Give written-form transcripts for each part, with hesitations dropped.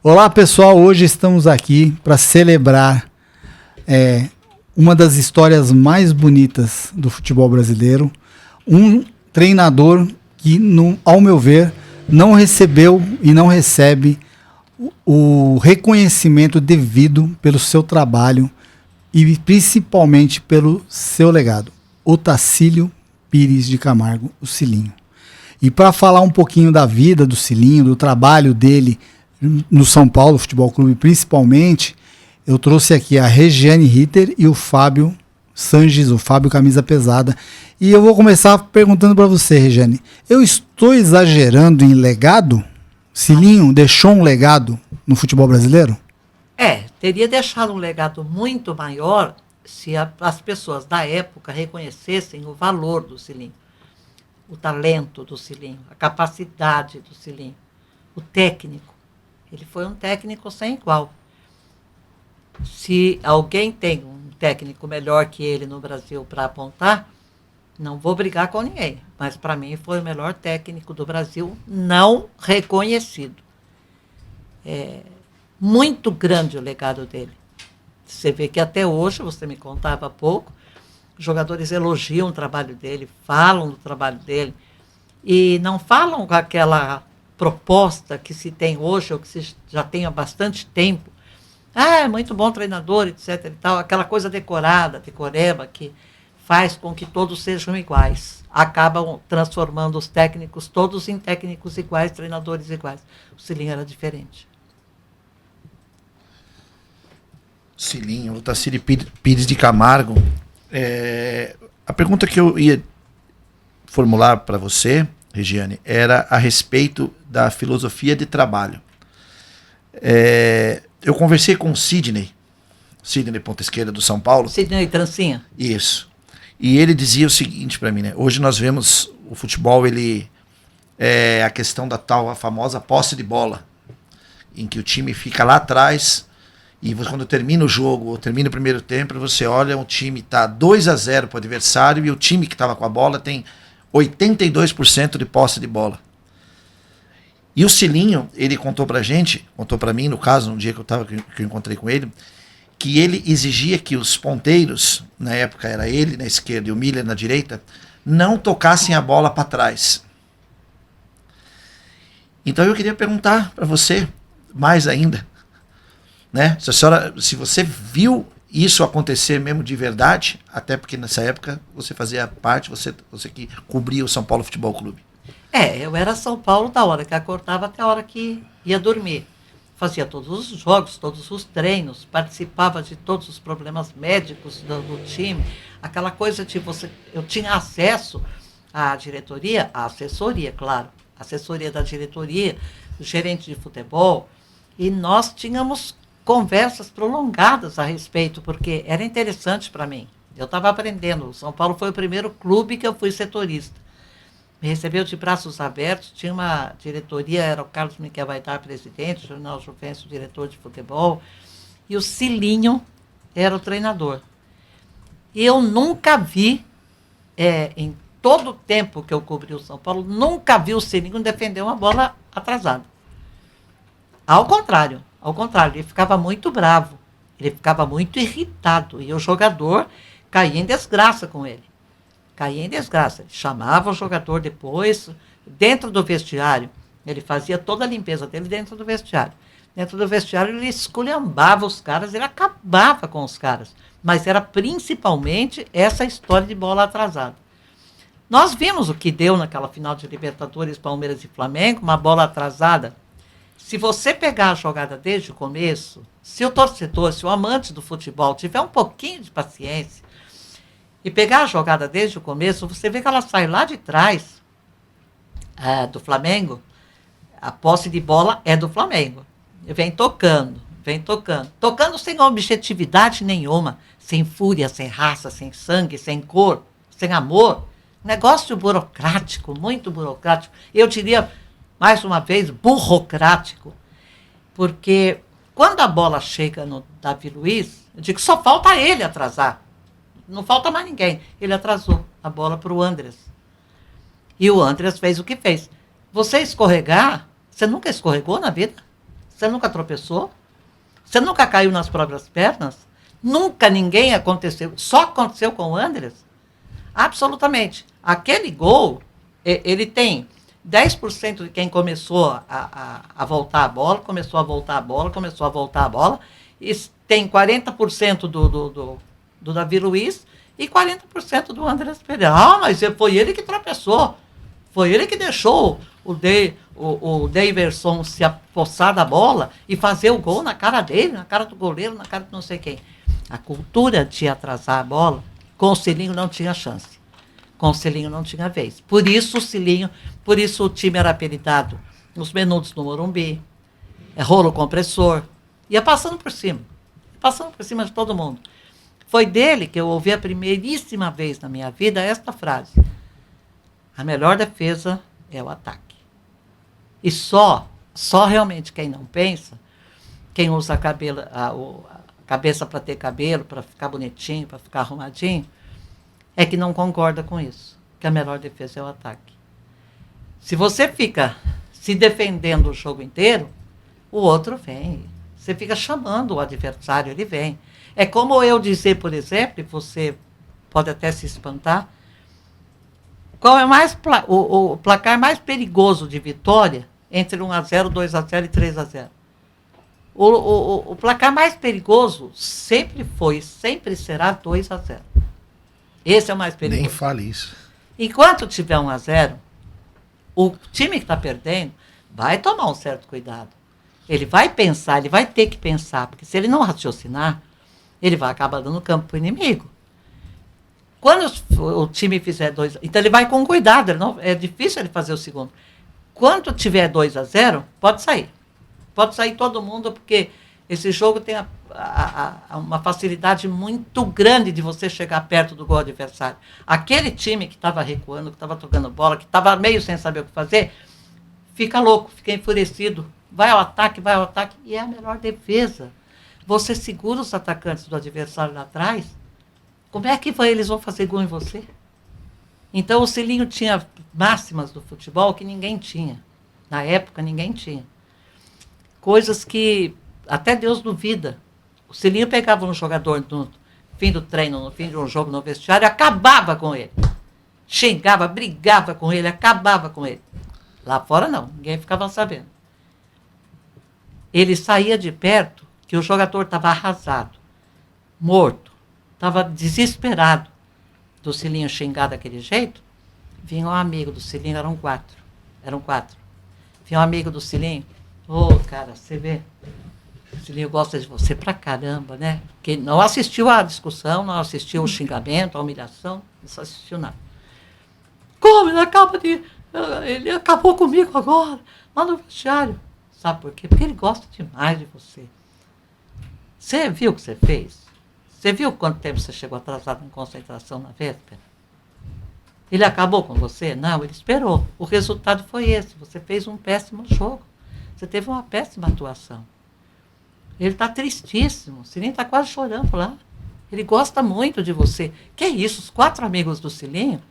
Olá pessoal, hoje estamos aqui para celebrar uma das histórias mais bonitas do futebol brasileiro. Um treinador que, ao meu ver, não recebeu e não recebe o reconhecimento devido pelo seu trabalho e principalmente pelo seu legado. Otacílio Pires de Camargo, o Cilinho. E para falar um pouquinho da vida do Cilinho, do trabalho dele no São Paulo Futebol Clube principalmente, eu trouxe aqui a Regiane Ritter e o Fábio Sanches, o Fábio Camisa Pesada. E eu vou começar perguntando para você, Regiane, eu estou exagerando em legado? Cilinho deixou um legado no futebol brasileiro? Teria deixado um legado muito maior se as pessoas da época reconhecessem o valor do Cilinho, o talento do Cilinho, a capacidade do Cilinho, o técnico. Ele foi um técnico sem igual. Se alguém tem um técnico melhor que ele no Brasil para apontar, não vou brigar com ninguém, mas para mim foi o melhor técnico do Brasil não reconhecido. Muito grande o legado dele. Você vê que até hoje, você me contava há pouco, os jogadores elogiam o trabalho dele, falam do trabalho dele, e não falam com aquela proposta que se tem hoje, ou que se já tem há bastante tempo. É muito bom treinador, etc. e tal, aquela coisa decorada, decoreba, que faz com que todos sejam iguais. Acabam transformando os técnicos todos em técnicos iguais, treinadores iguais. O Cilinho era diferente. Cilinho, Otacílio Pires de Camargo. A pergunta que eu ia formular para você, Regiane, era a respeito da filosofia de trabalho. Eu conversei com o Sidney ponta esquerda do São Paulo. Sidney Trancinha. Isso. E ele dizia o seguinte para mim, né? Hoje nós vemos o futebol, a questão da a famosa posse de bola, em que o time fica lá atrás e quando termina o jogo, ou termina o primeiro tempo, você olha, o time está 2-0 para o adversário e o time que estava com a bola tem 82% de posse de bola. E o Cilinho, ele contou para mim, no caso, no dia que eu encontrei com ele, que ele exigia que os ponteiros, na época era ele na esquerda e o Miller na direita, não tocassem a bola para trás. Então eu queria perguntar para você, mais ainda, né? Se você viu isso acontecer mesmo de verdade, até porque nessa época você fazia parte, você que cobria o São Paulo Futebol Clube. Eu era São Paulo da hora que acordava até a hora que ia dormir. Fazia todos os jogos, todos os treinos, participava de todos os problemas médicos do time. Aquela coisa de eu tinha acesso à diretoria, à assessoria, claro, assessoria da diretoria, do gerente de futebol, e nós tínhamos conversas prolongadas a respeito, porque era interessante para mim. Eu estava aprendendo. O São Paulo foi o primeiro clube que eu fui setorista. Me recebeu de braços abertos, tinha uma diretoria, era o Carlos Miquel Baitar, presidente, o Jornal Juvencio, diretor de futebol, e o Cilinho era o treinador. E eu nunca vi, em todo o tempo que eu cobri o São Paulo, nunca vi o Cilinho defender uma bola atrasada. Ao contrário, ele ficava muito bravo, ele ficava muito irritado, e o jogador caía em desgraça com ele. Ele chamava o jogador depois, dentro do vestiário, ele fazia toda a limpeza dele dentro do vestiário. Dentro do vestiário ele esculhambava os caras, ele acabava com os caras. Mas era principalmente essa história de bola atrasada. Nós vimos o que deu naquela final de Libertadores, Palmeiras e Flamengo, uma bola atrasada. Se você pegar a jogada desde o começo, se o torcedor, se o amante do futebol tiver um pouquinho de paciência, e pegar a jogada desde o começo, você vê que ela sai lá de trás do Flamengo, a posse de bola é do Flamengo. Vem tocando. Tocando sem objetividade nenhuma, sem fúria, sem raça, sem sangue, sem cor, sem amor. Negócio burocrático, muito burocrático. Eu diria, mais uma vez, burocrático. Porque quando a bola chega no Davi Luiz, eu digo que só falta ele atrasar. Não falta mais ninguém. Ele atrasou a bola para o Andrés. E o Andrés fez o que fez. Você escorregar, você nunca escorregou na vida? Você nunca tropeçou? Você nunca caiu nas próprias pernas? Nunca ninguém aconteceu. Só aconteceu com o Andrés? Absolutamente. Aquele gol, ele tem 10% de quem começou a voltar a bola, começou a voltar a bola, e tem 40% do Davi Luiz e 40% do Andrés Pereira. Ah, mas foi ele que tropeçou. Foi ele que deixou o Daverson se apossar da bola e fazer o gol na cara dele, na cara do goleiro, na cara de não sei quem. A cultura de atrasar a bola, com o Cilinho não tinha chance. Com o Cilinho não tinha vez. Por isso o time era apelidado nos menudos no Morumbi, rolo compressor, ia passando por cima de todo mundo. Foi dele que eu ouvi a primeiríssima vez na minha vida esta frase: a melhor defesa é o ataque. E só realmente quem não pensa, quem usa a cabeça para ter cabelo, para ficar bonitinho, para ficar arrumadinho, é que não concorda com isso, que a melhor defesa é o ataque. Se você fica se defendendo o jogo inteiro, o outro vem. Você fica chamando o adversário, ele vem. É como eu dizer, por exemplo, e você pode até se espantar, qual é o placar mais perigoso de vitória entre 1-0, 2-0 e 3-0? O placar mais perigoso sempre será 2-0. Esse é o mais perigoso. Nem fale isso. Enquanto tiver 1-0, o time que está perdendo vai tomar um certo cuidado. Ele vai pensar, ele vai ter que pensar, porque se ele não raciocinar, ele vai acabar dando campo para o inimigo. Quando o time fizer 2... Então ele vai com cuidado, é difícil ele fazer o segundo. Quando tiver 2-0, pode sair. Pode sair todo mundo, porque esse jogo tem uma facilidade muito grande de você chegar perto do gol adversário. Aquele time que estava recuando, que estava tocando bola, que estava meio sem saber o que fazer, fica louco, fica enfurecido. Vai ao ataque, e é a melhor defesa. Você segura os atacantes do adversário lá atrás, como é que eles vão fazer gol em você? Então o Cilinho tinha máximas do futebol que ninguém tinha. Na época, ninguém tinha. Coisas que até Deus duvida. O Cilinho pegava um jogador no fim do treino, no fim de um jogo no vestiário, acabava com ele. Xingava, brigava com ele, acabava com ele. Lá fora não, ninguém ficava sabendo. Ele saía de perto, que o jogador estava arrasado, morto, estava desesperado do Cilinho xingar daquele jeito. Vinha um amigo do Cilinho, eram quatro. Vinha um amigo do Cilinho: ô, cara, você vê, o Cilinho gosta de você pra caramba, né? Porque não assistiu à discussão, não assistiu ao xingamento, à humilhação, não só assistiu nada. Como? Ele acabou comigo agora, lá no vestiário. Sabe por quê? Porque ele gosta demais de você. Você viu o que você fez? Você viu quanto tempo você chegou atrasado em concentração na véspera? Ele acabou com você? Não, ele esperou. O resultado foi esse. Você fez um péssimo jogo. Você teve uma péssima atuação. Ele está tristíssimo. O Cilinho está quase chorando lá. Ele gosta muito de você. Que isso? Os 4 amigos do Cilinho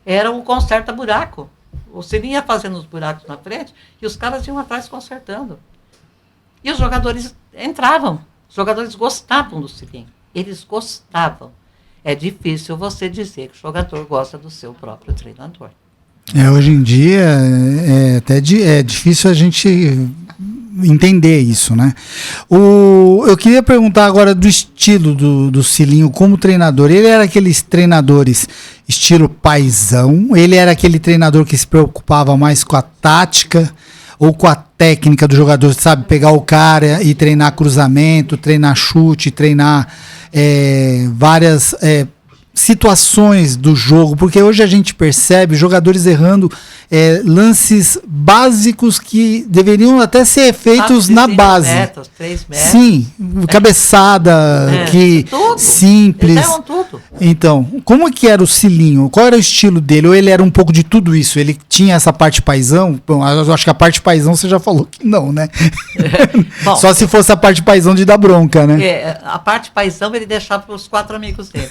eram o conserta-buraco. O Cilinho ia fazendo os buracos na frente e os caras iam atrás consertando. E os jogadores entravam. Os jogadores gostavam do Cilinho. Eles gostavam. É difícil você dizer que o jogador gosta do seu próprio treinador. Hoje em dia é difícil a gente entender isso, né? Eu queria perguntar agora do estilo do Cilinho como treinador. Ele era aqueles treinadores estilo paizão? Ele era aquele treinador que se preocupava mais com a tática ou com a técnica do jogador, sabe? Pegar o cara e treinar cruzamento, treinar chute, treinar várias situações do jogo, porque hoje a gente percebe jogadores errando lances básicos que deveriam até ser feitos na base. 3 metros. Sim, cabeçada, tudo. Simples. Eles erram tudo. Então, como que era o Cilinho? Qual era o estilo dele? Ou ele era um pouco de tudo isso? Ele tinha essa parte paizão? Bom, eu acho que a parte paizão você já falou que não, né? Bom, só se fosse a parte paizão de dar bronca, né? A parte paizão ele deixava para os 4 amigos dele.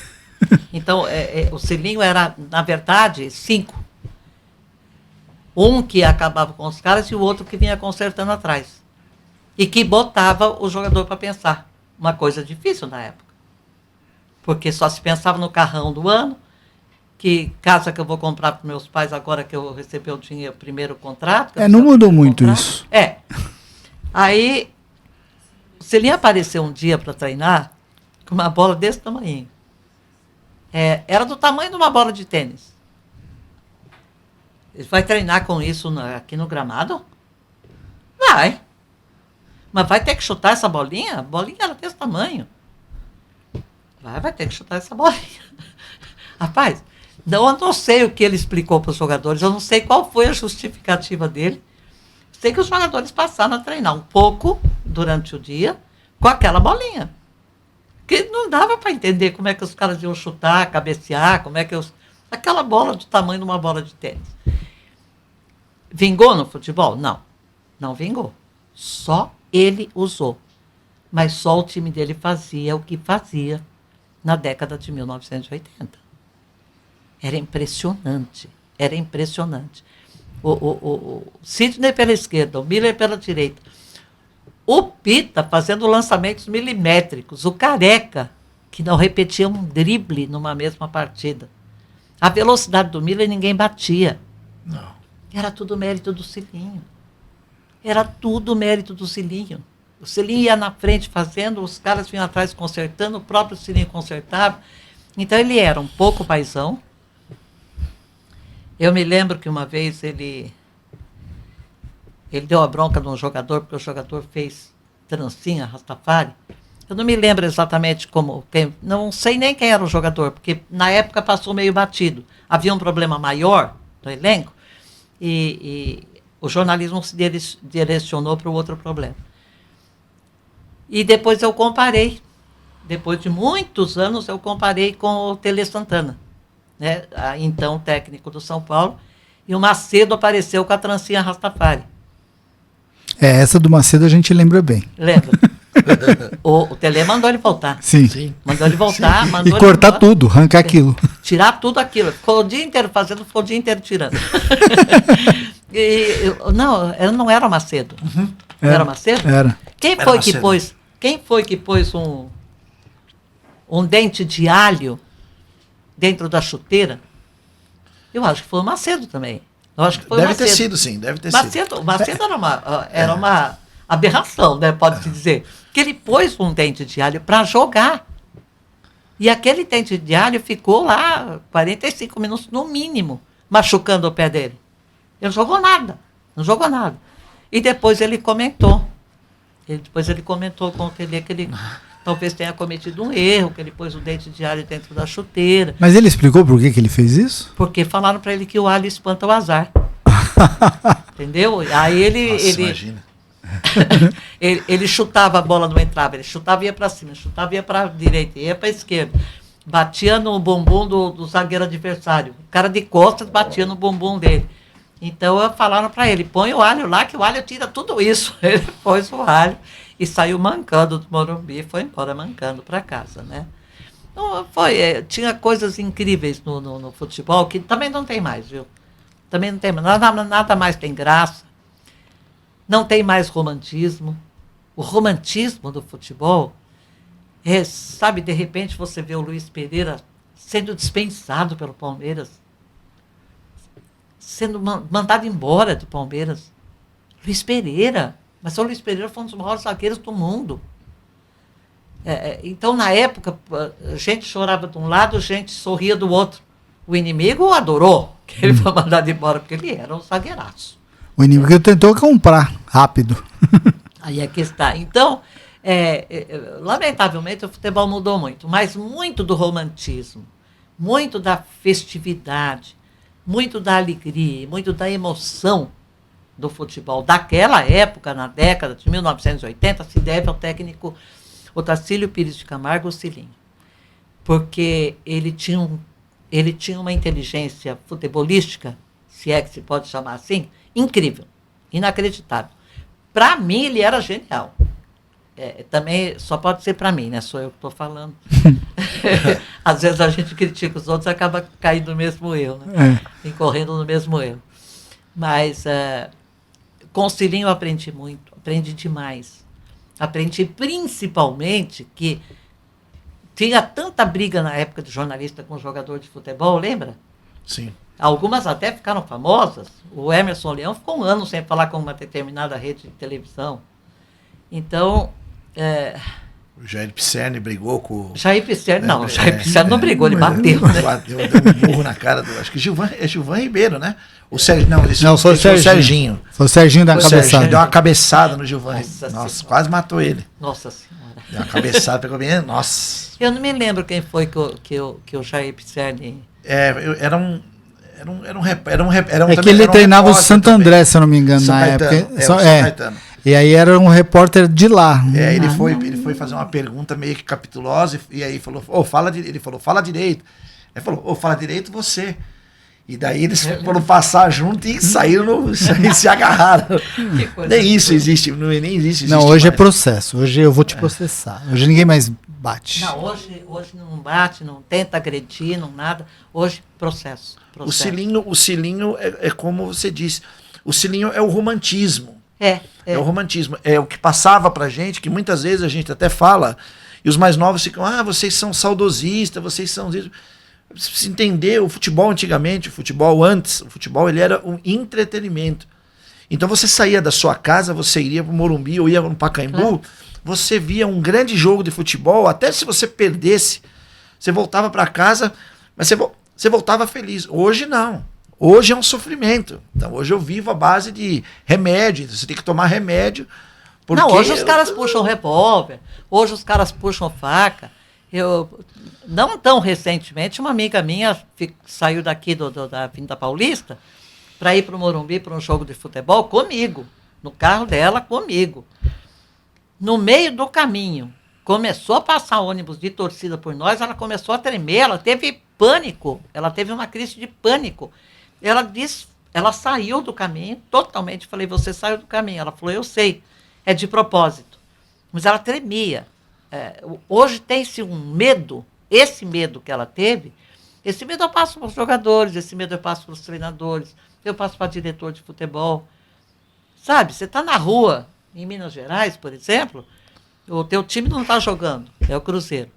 Então, o Cilinho era, na verdade, 5. Um que acabava com os caras e o outro que vinha consertando atrás. E que botava o jogador para pensar. Uma coisa difícil na época. Porque só se pensava no carrão do ano, que casa que eu vou comprar para meus pais agora que eu recebi o dinheiro, o primeiro contrato. Não mudou muito isso. Aí, se ele apareceu um dia para treinar, com uma bola desse tamanho. Era do tamanho de uma bola de tênis. Ele vai treinar com isso aqui no gramado? Vai. Mas vai ter que chutar essa bolinha? A bolinha era desse tamanho. Vai ter que chutar essa bolinha. Rapaz, eu não sei o que ele explicou para os jogadores, eu não sei qual foi a justificativa dele. Sei que os jogadores passaram a treinar um pouco durante o dia com aquela bolinha. Porque não dava para entender como é que os caras iam chutar, cabecear, como é que aquela bola do tamanho de uma bola de tênis. Vingou no futebol? Não. Não vingou. Só ele usou. Mas só o time dele fazia o que fazia na década de 1980. Era impressionante. Era impressionante. O Sidney pela esquerda, o Miller pela direita. O Pita fazendo lançamentos milimétricos. O Careca, que não repetia um drible numa mesma partida. A velocidade do Miller ninguém batia. Não. Era tudo mérito do Cilinho. Era tudo mérito do Cilinho. O Cilinho ia na frente fazendo, os caras vinham atrás consertando, o próprio Cilinho consertava. Então ele era um pouco paizão. Eu me lembro que uma vez ele deu a bronca de um jogador, porque o jogador fez trancinha, Rastafari. Eu não me lembro exatamente não sei nem quem era o jogador, porque na época passou meio batido. Havia um problema maior no elenco e o jornalismo se direcionou para o outro problema. E depois eu comparei, depois de muitos anos, eu comparei com o Tele Santana, né? Então técnico do São Paulo, e o Macedo apareceu com a trancinha Rastafari. Essa do Macedo a gente lembra bem. Lembra? O Tele mandou ele voltar. Sim. Mandou ele voltar. E cortar tudo, arrancar aquilo. Tirar tudo aquilo. Ficou o dia inteiro fazendo, ficou o dia inteiro tirando. Não era o Macedo. Uhum. Não era o Macedo? Era. Quem foi que pôs um dente de alho dentro da chuteira? Eu acho que foi o Macedo também. Eu acho que foi deve o Macedo. ter sido, sim, deve ter sido. O Macedo era uma aberração, né, pode-se dizer. Que ele pôs um dente de alho para jogar. E aquele dente de alho ficou lá 45 minutos no mínimo, machucando o pé dele. Ele não jogou nada. E depois ele comentou. Com o Tele que ele talvez tenha cometido um erro, que ele pôs o dente de alho dentro da chuteira. Mas ele explicou por que ele fez isso? Porque falaram para ele que o alho espanta o azar. Entendeu? Aí imagina. ele chutava, a bola não entrava, ele chutava e ia para cima, chutava e ia para a direita, ia para a esquerda. Batia no bumbum do zagueiro adversário. O cara de costas batia no bumbum dele. Então falaram para ele, põe o alho lá, que o alho tira tudo isso. Ele pôs o alho e saiu mancando do Morumbi, foi embora mancando para casa, né? Então, tinha coisas incríveis no futebol que também não tem mais, viu? Também não tem mais, nada mais tem graça. Não tem mais romantismo. O romantismo do futebol sabe, de repente você vê o Luiz Pereira sendo dispensado pelo Palmeiras, sendo mandado embora do Palmeiras. Luiz Pereira. Mas o Luiz Pereira foi um dos maiores zagueiros do mundo. Então, na época, a gente chorava de um lado, a gente sorria do outro. O inimigo adorou que ele foi mandado embora, porque ele era um zagueiraço. O inimigo tentou comprar rápido. Aí é que está. Então, lamentavelmente, o futebol mudou muito, mas muito do romantismo, muito da festividade, muito da alegria, muito da emoção do futebol daquela época, na década de 1980, se deve ao técnico Otacílio Pires de Camargo, o Cilinho. Porque ele tinha uma inteligência futebolística, se é que se pode chamar assim, incrível, inacreditável. Para mim, ele era genial. Também só pode ser para mim, né? Sou eu que estou falando. Às vezes a gente critica os outros e acaba caindo no mesmo erro, né? Incorrendo no mesmo erro. Mas com o Cilinho eu aprendi muito, aprendi demais. Aprendi principalmente que tinha tanta briga na época de jornalista com jogador de futebol, lembra? Sim. Algumas até ficaram famosas. O Emerson Leão ficou um ano sem falar com uma determinada rede de televisão. Então... O Jair Pisserni brigou com... Jair Pisserni, não. Jair Pisserni não brigou, ele bateu, né? Bateu, deu um burro na cara do... Acho que Gilvan Ribeiro, né? O Sérgio... Não, foi o Serginho. Foi o Serginho da cabeçada. Serginho deu uma cabeçada no Gilvan. Nossa, quase matou ele. Nossa Senhora. Deu uma cabeçada, pegou bem... Nossa. Eu não me lembro quem foi que o Jair Pisserni... Era um que ele treinava o Santo André, se eu não me engano, na época. São Caetano. E aí era um repórter de lá. Ele foi fazer uma pergunta meio que capitulosa e aí falou, ele falou, fala direito. Ele falou, fala direito você. E daí eles foram passar junto e saíram se agarraram. Nem isso existe, nem existe. Não, hoje mais. É processo. Hoje eu vou te processar. Hoje ninguém mais bate. Não, hoje não bate, não tenta agredir, não nada. Hoje, processo. O cilinho é como você disse. O cilinho é o romantismo. É o romantismo. É o que passava pra gente, que muitas vezes a gente até fala, e os mais novos ficam, vocês são saudosistas, vocês são... Precisa entender, o futebol antigamente, o futebol ele era um entretenimento. Então você saía da sua casa, você iria pro Morumbi ou ia no Pacaembu, você via um grande jogo de futebol, até se você perdesse, você voltava para casa, mas você voltava feliz. Hoje não. Hoje é um sofrimento. Então hoje eu vivo à base de remédio, você tem que tomar remédio. Porque não, hoje os caras puxam revólver, hoje os caras puxam faca. Não tão recentemente, uma amiga minha saiu daqui da Avenida Paulista para ir para o Morumbi para um jogo de futebol comigo, no carro dela comigo. No meio do caminho, começou a passar ônibus de torcida por nós, ela começou a tremer, ela teve pânico, ela teve uma crise de pânico. Ela saiu do caminho totalmente, falei, você saiu do caminho. Ela falou, eu sei, é de propósito. Mas ela tremia. Hoje tem-se um medo, esse medo que ela teve, esse medo eu passo para os jogadores, esse medo eu passo para os treinadores, eu passo para diretor de futebol. Sabe, você está na rua, em Minas Gerais, por exemplo, o teu time não está jogando, é o Cruzeiro.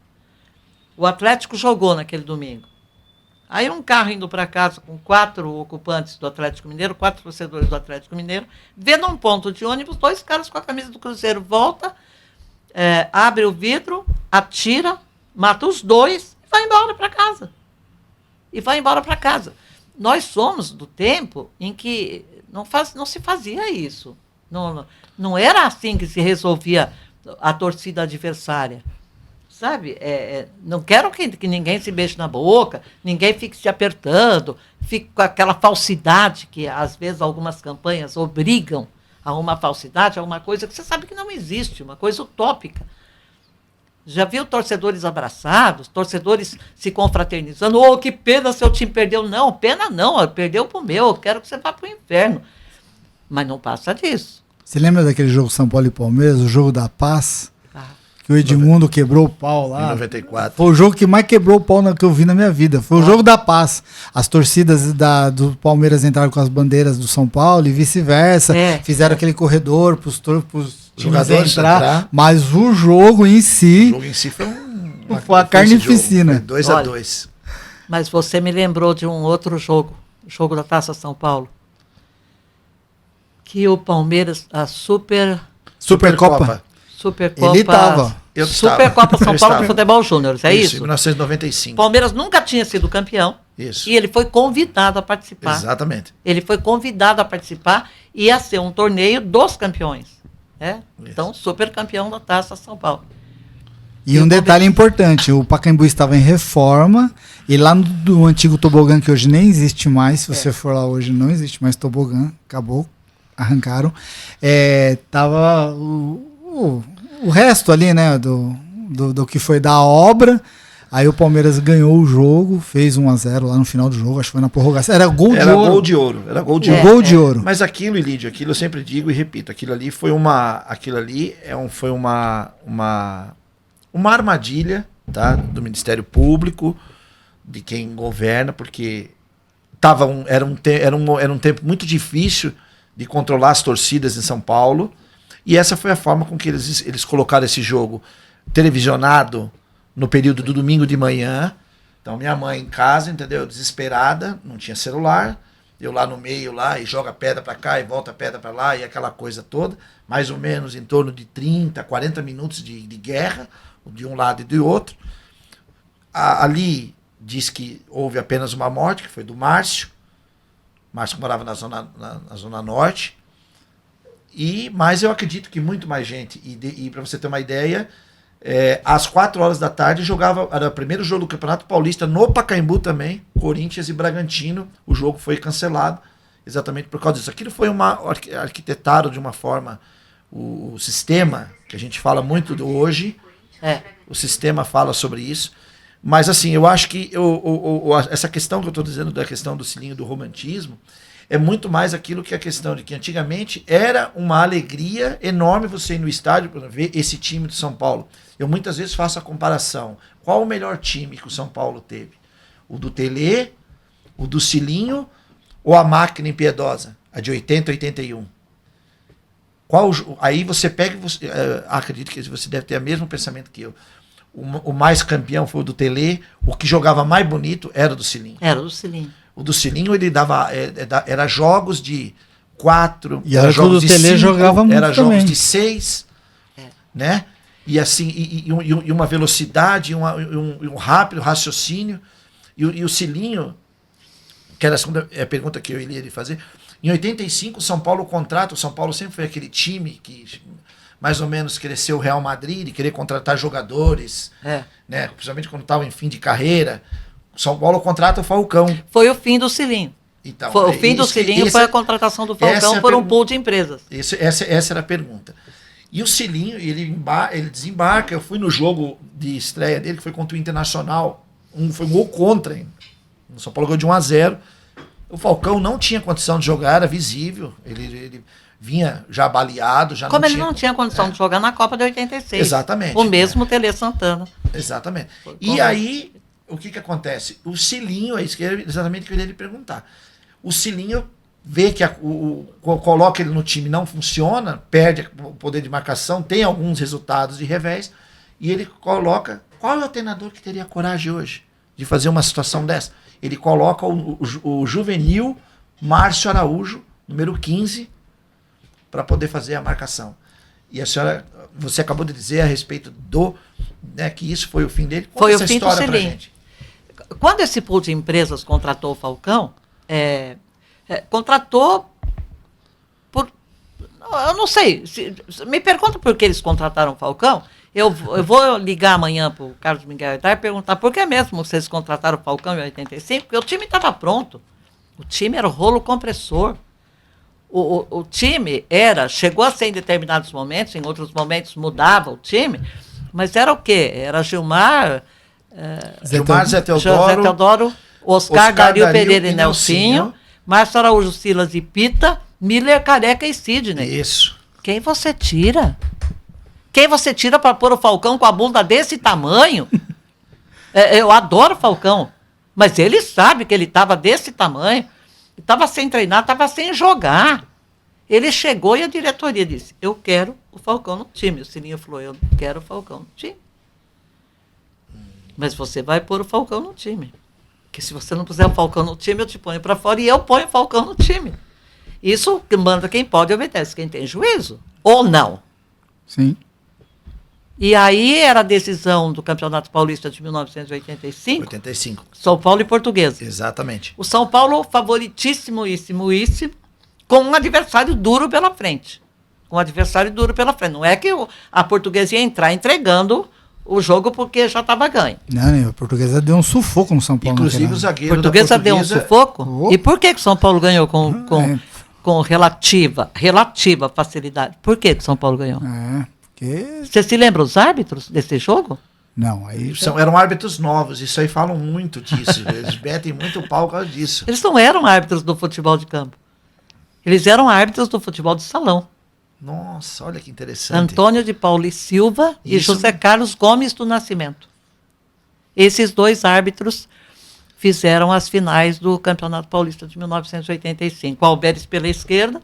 O Atlético jogou naquele domingo. Aí um carro indo para casa com 4 ocupantes do Atlético Mineiro, 4 torcedores do Atlético Mineiro, vê num ponto de ônibus, 2 caras com a camisa do Cruzeiro, volta... abre o vidro, atira, mata os 2 e vai embora para casa. Nós somos do tempo em que não se fazia isso. Não era assim que se resolvia a torcida adversária. Sabe? Não quero que ninguém se beije na boca, ninguém fique se apertando, fique com aquela falsidade que, às vezes, algumas campanhas obrigam a uma falsidade, a uma coisa que você sabe que não existe, uma coisa utópica. Já viu torcedores abraçados, torcedores se confraternizando, que pena seu time perdeu. Não, pena não, perdeu pro meu, eu quero que você vá pro inferno. Mas não passa disso. Você lembra daquele jogo São Paulo e Palmeiras, o jogo da paz? Que o Edmundo quebrou o pau lá. Em 94. Foi o jogo que mais quebrou o pau que eu vi na minha vida. Foi o jogo da paz. As torcidas do Palmeiras entraram com as bandeiras do São Paulo e vice-versa. Fizeram aquele corredor para os jogadores entrar. Mas o jogo em si... O jogo em si foi uma carnificina. 2-2. Mas você me lembrou de um outro jogo. O jogo da Taça São Paulo. Que o Palmeiras... A Supercopa. Ele estava. Supercopa São Paulo de Futebol Júnior, é isso? 1995. Palmeiras nunca tinha sido campeão. Isso. E ele foi convidado a participar. Exatamente. Ele foi convidado a participar e ia ser um torneio dos campeões. Então, super campeão da Taça São Paulo. E um detalhe importante, o Pacaembu estava em reforma e lá no antigo tobogã, que hoje nem existe mais, se você for lá hoje não existe mais tobogã, acabou, arrancaram, tava o resto ali, né, do que foi da obra. Aí o Palmeiras ganhou o jogo, fez 1-0 lá no final do jogo, acho que foi na prorrogação. Era gol de ouro. Era gol de ouro. Mas aquilo, Ilídio, aquilo eu sempre digo e repito, aquilo ali foi uma armadilha, tá, do Ministério Público, de quem governa, porque era um tempo muito difícil de controlar as torcidas em São Paulo. E essa foi a forma com que eles colocaram esse jogo televisionado no período do domingo de manhã. Então minha mãe em casa, entendeu? Desesperada, não tinha celular. Eu lá no meio, lá, e joga pedra para cá e volta pedra para lá, e aquela coisa toda. Mais ou menos em torno de 30, 40 minutos de guerra, de um lado e do outro. Ali diz que houve apenas uma morte, que foi do Márcio. Márcio que morava na zona norte. Mas eu acredito que muito mais gente. E para você ter uma ideia, às 4 horas da tarde era o primeiro jogo do Campeonato Paulista no Pacaembu também, Corinthians e Bragantino. O jogo foi cancelado exatamente por causa disso. Aquilo foi arquitetado de uma forma, o sistema, que a gente fala muito hoje, o sistema fala sobre isso. Mas assim, eu acho que essa questão que eu estou dizendo, da questão do cilinho, do romantismo, é muito mais aquilo que a questão de que antigamente era uma alegria enorme você ir no estádio para ver esse time do São Paulo. Eu muitas vezes faço a comparação. Qual o melhor time que o São Paulo teve? O do Telê, o do Cilinho ou a Máquina Impiedosa? A de 80, 81. Aí você pega, acredito que você deve ter o mesmo pensamento que eu. O mais campeão foi o do Telê, o que jogava mais bonito era o do Cilinho. Era o do Cilinho. O do Cilinho, ele dava, era jogos de 4, e era jogos de 5, jogava muito era jogos também. de 6, né? E assim, e uma velocidade, um rápido raciocínio. E o Cilinho, que era a segunda pergunta que eu ia lhe fazer, em 85 o São Paulo contrata, o São Paulo sempre foi aquele time que mais ou menos cresceu o Real Madrid, de querer contratar jogadores, né? Principalmente quando estava em fim de carreira. São Paulo contrata o Falcão. Foi o fim do Cilinho. Então, o fim do Cilinho foi a contratação do Falcão por um pool de empresas. Essa era a pergunta. E o Cilinho, ele desembarca. Eu fui no jogo de estreia dele, que foi contra o Internacional. Foi um gol contra. Hein? O São Paulo ganhou de 1-0. O Falcão não tinha condição de jogar, era visível. Ele vinha já baleado. Como ele não tinha condição de jogar na Copa de 86. Exatamente. O mesmo Telê Santana. Exatamente. E aí, o que acontece? O Cilinho, é isso que exatamente que eu ia lhe perguntar. O Cilinho vê que coloca ele no time, não funciona, perde o poder de marcação, tem alguns resultados de revés, e ele coloca... Qual é o treinador que teria coragem hoje de fazer uma situação dessa? Ele coloca o juvenil Márcio Araújo, número 15, para poder fazer a marcação. E a senhora, você acabou de dizer a respeito né, que isso foi o fim dele. Foi o fim do Cilinho. Quando esse pool de empresas contratou o Falcão, contratou por... Eu não sei, me pergunta por que eles contrataram o Falcão. Eu vou ligar amanhã para o Carlos Miguel e perguntar por que mesmo vocês contrataram o Falcão em 85, porque o time estava pronto. O time era o rolo compressor. O time chegou a ser em determinados momentos, em outros momentos mudava o time, mas era o quê? Era Gilmar, Zé Teodoro, Oscar Dario Pereira e Nelsinho, Márcio Araújo, Silas e Pita, Miller, Careca e Sidney. Isso. Quem você tira? Quem você tira para pôr o Falcão com a bunda desse tamanho? Eu adoro o Falcão, mas ele sabe que ele estava desse tamanho. Estava sem treinar, estava sem jogar. Ele chegou e a diretoria disse, eu quero o Falcão no time. O Cilinho falou, eu quero o Falcão no time. Mas você vai pôr o Falcão no time. Porque se você não puser o Falcão no time, eu te ponho para fora e eu ponho o Falcão no time. Isso manda quem pode, obedece quem tem juízo. Ou não. Sim. E aí era a decisão do Campeonato Paulista de 1985. 85. São Paulo e Portuguesa. Exatamente. O São Paulo favoritíssimo, com um adversário duro pela frente. Não é que a Portuguesa ia entrar entregando o jogo porque já estava ganho. Não, a Portuguesa deu um sufoco no São Paulo. Inclusive o zagueiro Portuguesa deu um sufoco? E por que o São Paulo ganhou com relativa facilidade? Por que o São Paulo ganhou? Você se lembra os árbitros desse jogo? Não, aí... Eram árbitros novos, isso aí falam muito disso. Eles metem muito pau por causa disso. Eles não eram árbitros do futebol de campo. Eles eram árbitros do futebol de salão. Nossa, olha que interessante. Antônio de Paula e Silva e José Carlos Gomes do Nascimento. Esses dois árbitros fizeram as finais do Campeonato Paulista de 1985. O Alberes pela esquerda,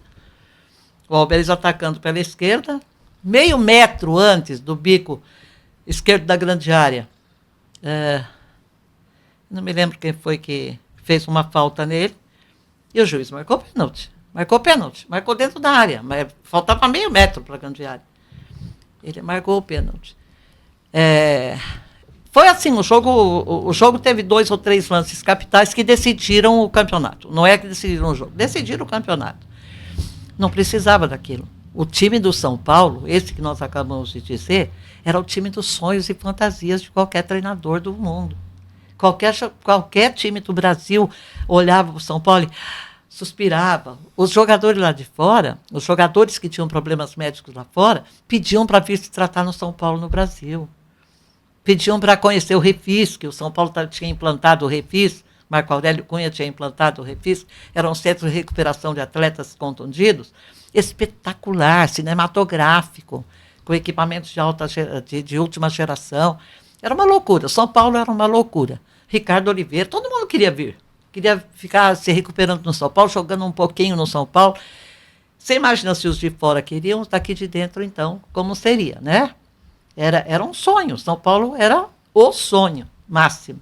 o Alberes atacando pela esquerda, meio metro antes do bico esquerdo da grande área. Não me lembro quem foi que fez uma falta nele. E o juiz marcou pênalti. Marcou dentro da área. Mas faltava meio metro para a grande área. Ele marcou o pênalti. Foi assim, o jogo teve 2 ou 3 lances capitais que decidiram o campeonato. Não é que decidiram o jogo, decidiram o campeonato. Não precisava daquilo. O time do São Paulo, esse que nós acabamos de dizer, era o time dos sonhos e fantasias de qualquer treinador do mundo. Qualquer time do Brasil olhava para o São Paulo e suspirava. Os jogadores lá de fora, os jogadores que tinham problemas médicos lá fora, pediam para vir se tratar no São Paulo, no Brasil. Pediam para conhecer o Refis, que o São Paulo tinha implantado o Refis, Marco Aurélio Cunha tinha implantado o Refis, era um centro de recuperação de atletas contundidos, espetacular, cinematográfico, com equipamentos de última geração. Era uma loucura, São Paulo era uma loucura. Ricardo Oliveira, todo mundo queria vir, queria ficar se recuperando no São Paulo, jogando um pouquinho no São Paulo. Você imagina se os de fora queriam, os daqui de dentro, então, como seria, né? Era um sonho. São Paulo era o sonho máximo.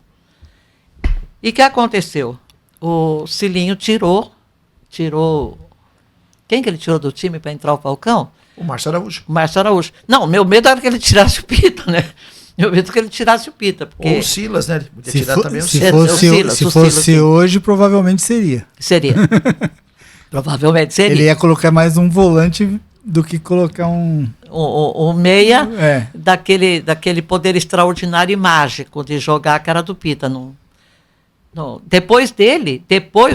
E o que aconteceu? O Cilinho tirou. Quem que ele tirou do time para entrar o Falcão? O Márcio Araújo. O Márcio Araújo. Não, meu medo era que ele tirasse o Pita, né? Meu medo era que ele tirasse o Pita. Porque... Ou o Silas, né? Ele podia tirar também o Silas. Se fosse hoje, provavelmente seria. Seria. Provavelmente seria. Ele ia colocar mais um volante do que colocar o meia daquele poder extraordinário e mágico de jogar a cara do Pita. Depois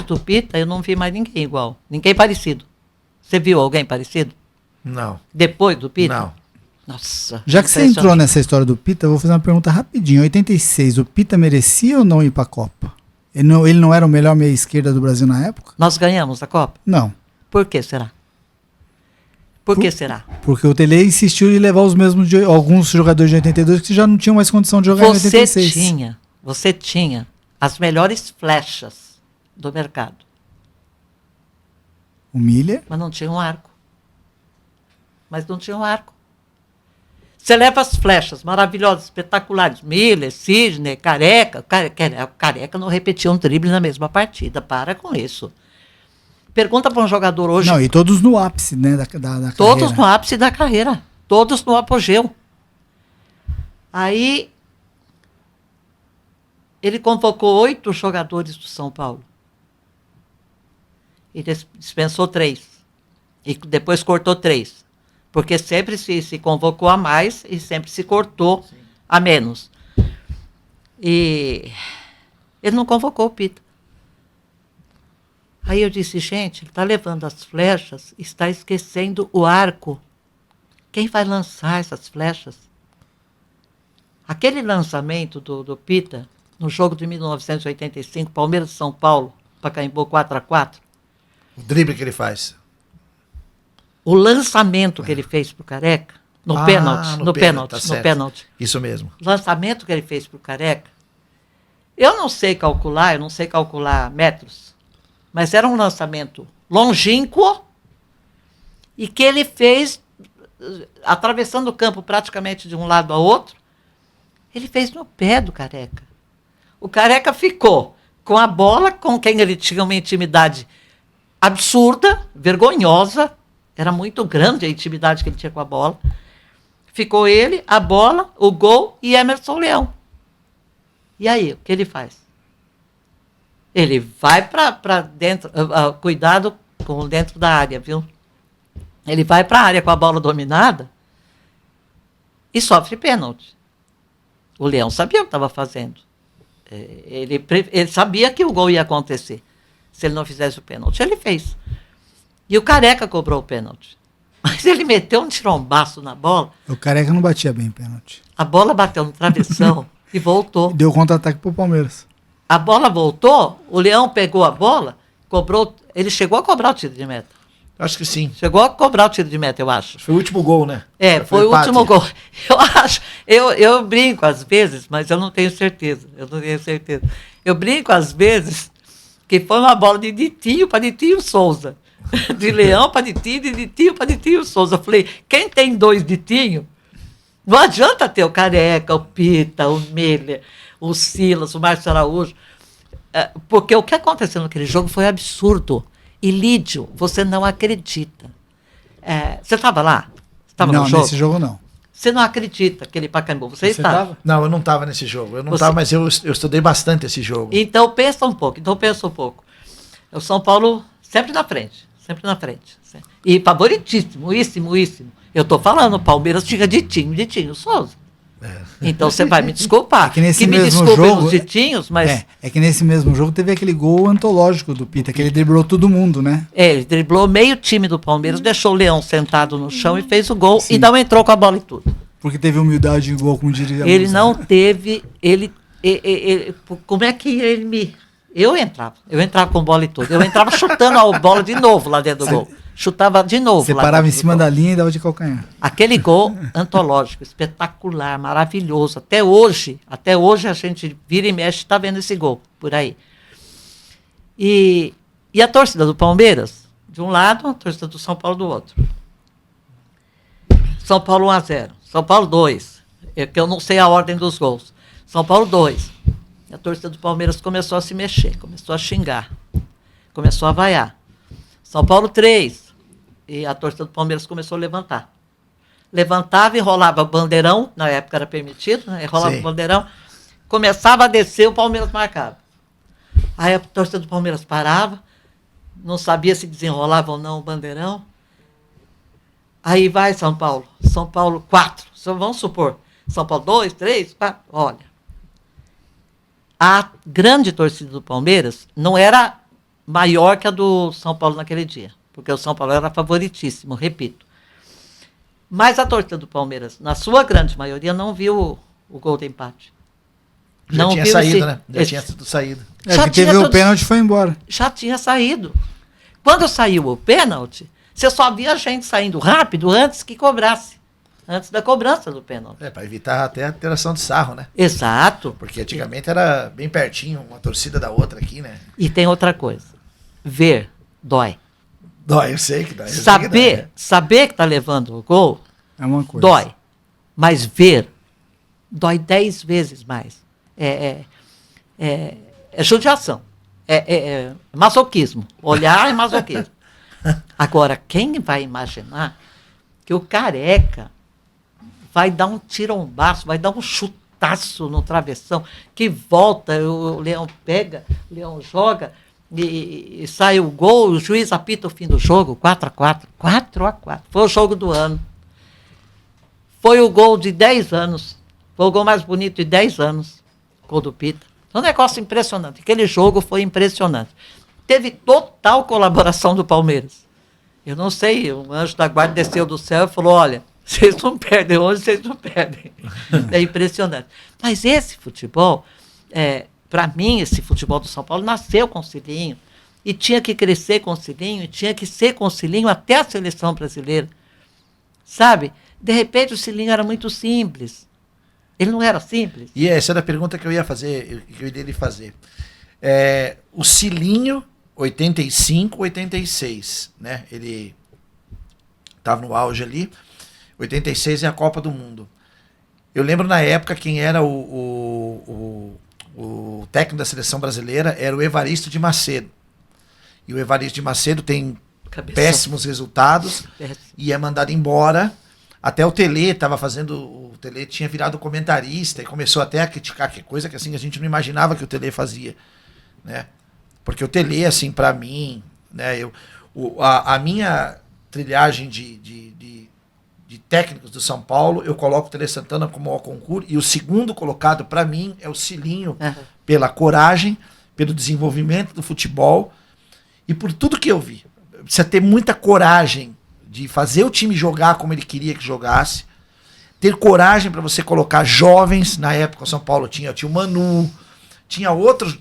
do Pita, eu não vi mais ninguém igual. Ninguém parecido. Você viu alguém parecido? Não. Depois do Pita? Não. Nossa. Já que você entrou nessa história do Pita, eu vou fazer uma pergunta rapidinho. Em 86, o Pita merecia ou não ir para a Copa? Ele não era o melhor meia esquerda do Brasil na época? Nós ganhamos a Copa? Não. Por que será? Por que será? Porque o Tele insistiu em levar os mesmos alguns jogadores de 82 que já não tinham mais condição de jogar em 86. Você tinha as melhores flechas do mercado. O Miller? Mas não tinha um arco. Você leva as flechas maravilhosas, espetaculares. Miller, Sidney, Careca. Careca não repetia um drible na mesma partida. Para com isso. Pergunta para um jogador hoje... Não, e todos no ápice, né, da carreira. Todos no ápice da carreira. Todos no apogeu. Aí, ele convocou 8 jogadores do São Paulo. E dispensou 3. E depois cortou 3. Porque sempre se convocou a mais e sempre se cortou a menos. E ele não convocou o Pita. Aí eu disse, gente, ele está levando as flechas, está esquecendo o arco. Quem vai lançar essas flechas? Aquele lançamento do Pita, no jogo de 1985, Palmeiras de São Paulo, Pacaembu 4-4. O drible que ele faz. O lançamento que ele fez para o Careca, no pênalti. Isso mesmo. O lançamento que ele fez para o Careca, eu não sei calcular metros, mas era um lançamento longínquo e que ele fez, atravessando o campo praticamente de um lado a outro, ele fez no pé do Careca. O Careca ficou com a bola, com quem ele tinha uma intimidade absurda, vergonhosa, era muito grande a intimidade que ele tinha com a bola. Ficou ele, a bola, o gol e Emerson Leão. E aí, o que ele faz? Ele vai para dentro, cuidado com dentro da área, viu? Ele vai para a área com a bola dominada e sofre pênalti. O Leão sabia o que estava fazendo. Ele sabia que o gol ia acontecer se ele não fizesse o pênalti. Ele fez. E o Careca cobrou o pênalti. Mas ele meteu um tirombaço na bola. O Careca não batia bem pênalti. A bola bateu no travessão e voltou. Deu contra-ataque pro Palmeiras. A bola voltou, o Leão pegou a bola, cobrou. Ele chegou a cobrar o tiro de meta. Acho que sim. Chegou a cobrar o tiro de meta, eu acho. Foi o último gol, né? Foi o último gol. Eu acho. Eu brinco às vezes, mas eu não tenho certeza. Eu brinco às vezes que foi uma bola de Ditinho para Ditinho Souza. De Leão para Ditinho, de Ditinho para Ditinho Souza. Eu falei, quem tem 2 Ditinho, não adianta ter o Careca, o Pita, o Miller, o Silas, o Márcio Araújo. Porque o que aconteceu naquele jogo foi absurdo. E, Lídio, você não acredita. Você estava lá? Estava no jogo? Não, nesse jogo não. Você não acredita, aquele Pacaembu. Você estava? Não, eu não estava nesse jogo. Eu não estava, mas eu estudei bastante esse jogo. Então pensa um pouco. O São Paulo sempre na frente. E favoritíssimo. Eu estou falando, o Palmeiras tinha Ditinho Souza. Então você vai me desculpar. Que nesse me mesmo desculpem jogo, os Ditinhos, mas... É que nesse mesmo jogo teve aquele gol antológico do Pita, que ele driblou todo mundo, né? Ele driblou meio time do Palmeiras, deixou o Leão sentado no chão e fez o gol. Sim. E não entrou com a bola e tudo. Porque teve humildade igual com o diria. Ele não teve... como é que ele me... Eu entrava com bola e tudo. Eu entrava chutando a bola de novo lá dentro do gol. Chutava de novo. Você parava em cima da linha e dava de calcanhar. Aquele gol antológico, espetacular, maravilhoso. Até hoje a gente vira e mexe, está vendo esse gol por aí. E a torcida do Palmeiras, de um lado, a torcida do São Paulo do outro. São Paulo 1-0, São Paulo 2, que eu não sei a ordem dos gols. São Paulo 2. E a torcida do Palmeiras começou a se mexer, começou a xingar, começou a vaiar. São Paulo 3. E a torcida do Palmeiras começou a levantar. Levantava e rolava bandeirão, na época era permitido, né? Rolava o bandeirão. Começava a descer, o Palmeiras marcava. Aí a torcida do Palmeiras parava, não sabia se desenrolava ou não o bandeirão. Aí vai São Paulo 4, vamos supor, São Paulo 2, 3, 4, olha. A grande torcida do Palmeiras não era maior que a do São Paulo naquele dia, porque o São Paulo era favoritíssimo, repito. Mas a torcida do Palmeiras, na sua grande maioria, não viu o gol de empate. Já tinha saído, né? Já tinha tudo saído. Que teve o pênalti e foi embora. Já tinha saído. Quando saiu o pênalti, você só via a gente saindo rápido antes que cobrasse. Antes da cobrança do pênalti. Para evitar até a tiração de sarro, né? Exato. Porque antigamente era bem pertinho, uma torcida da outra aqui, né? E tem outra coisa. Ver dói. Dói, eu sei que dói. Saber que tá levando o gol é uma coisa. Dói. Mas ver dói 10 vezes mais. É judiação. É masoquismo. Olhar é masoquismo. Agora, quem vai imaginar que o Careca vai dar um tirombaço, vai dar um chutaço no travessão, que volta, o Leão pega, o Leão joga, e sai o gol, o juiz apita o fim do jogo, 4-4. 4-4. Foi o jogo do ano. Foi o gol de 10 anos. Foi o gol mais bonito de 10 anos, gol do Pita. Foi um negócio impressionante. Aquele jogo foi impressionante. Teve total colaboração do Palmeiras. Eu não sei, um anjo da guarda desceu do céu e falou, olha, vocês não perdem hoje, vocês não perdem. É impressionante. Mas esse futebol, para mim, esse futebol do São Paulo nasceu com o Cilinho. E tinha que crescer com o Cilinho, e tinha que ser com o Cilinho até a seleção brasileira. Sabe? De repente o Cilinho era muito simples. Ele não era simples. E essa era a pergunta que eu ia fazer, que eu iria lhe fazer. O Cilinho, 85, 86, né? Ele estava no auge ali. 86 é a Copa do Mundo. Eu lembro na época quem era o técnico da seleção brasileira era o Evaristo de Macedo. E o Evaristo de Macedo tem péssimos resultados e é mandado embora. Até o Tele estava fazendo... O Tele tinha virado comentarista e começou até a criticar, que coisa que assim a gente não imaginava que o Tele fazia, né? Porque o Tele, assim, para mim, né, a minha trilhagem de técnicos do São Paulo, eu coloco o Tele Santana como o concurso, e o segundo colocado, para mim, é o Cilinho, pela coragem, pelo desenvolvimento do futebol, e por tudo que eu vi. Precisa ter muita coragem de fazer o time jogar como ele queria que jogasse, ter coragem para você colocar jovens, na época o São Paulo tinha o Manu, tinha outros,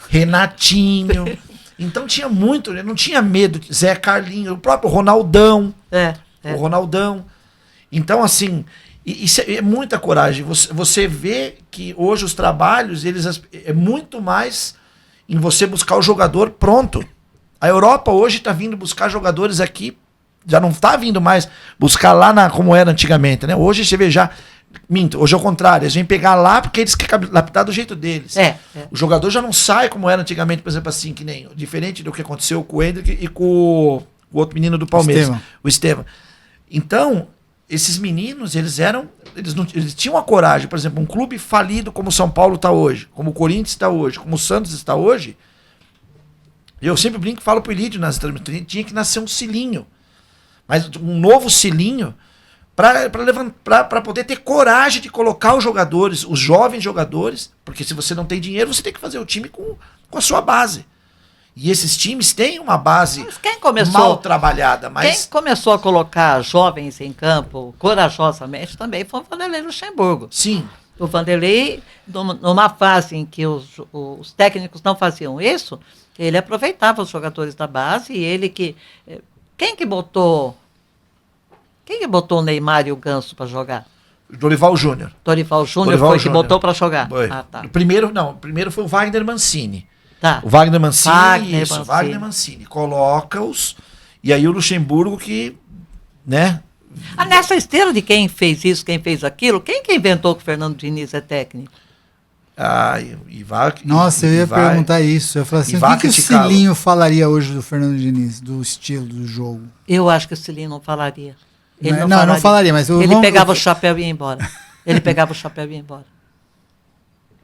Renatinho. Então tinha muito, não tinha medo, Zé Carlinhos, o próprio Ronaldão. O Ronaldão. Então, assim, isso é muita coragem. Você vê que hoje os trabalhos, é muito mais em você buscar o jogador pronto. A Europa hoje está vindo buscar jogadores aqui, já não está vindo mais buscar lá como era antigamente, né? Hoje você vê já... Minto, hoje é o contrário, eles vêm pegar lá porque eles querem adaptar do jeito deles. O jogador já não sai como era antigamente, por exemplo, assim, que nem diferente do que aconteceu com o Hendrick e com o outro menino do Palmeiras, o Estevam. Então, esses meninos, eles tinham a coragem, por exemplo, um clube falido como o São Paulo está hoje, como o Corinthians está hoje, como o Santos está hoje. Eu sempre brinco e falo pro Ilídio nas transmissões, tinha que nascer um cilinho, mas um novo cilinho, para poder ter coragem de colocar os jogadores, os jovens jogadores, porque se você não tem dinheiro, você tem que fazer o time com a sua base. E esses times têm uma base mal trabalhada. Mas quem começou a colocar jovens em campo corajosamente também foi o Vanderlei Luxemburgo. Sim. O Vanderlei, numa fase em que os técnicos não faziam isso, ele aproveitava os jogadores da base e ele que... Quem que botou o Neymar e o Ganso para jogar? Dorival Júnior. Dorival Júnior foi que botou para jogar? Foi. Ah, tá. Primeiro foi o Wagner Mancini. Tá. O Wagner Mancini. Coloca-os, e aí o Luxemburgo que, né? Nessa esteira de quem fez isso, quem fez aquilo, quem que inventou que o Fernando Diniz é técnico? Nossa, eu ia perguntar isso. Eu falei assim, o que o Cilinho falaria hoje do Fernando Diniz, do estilo do jogo? Eu acho que o Cilinho não falaria. Ele não falaria, mas... Ele pegava o chapéu e ia embora.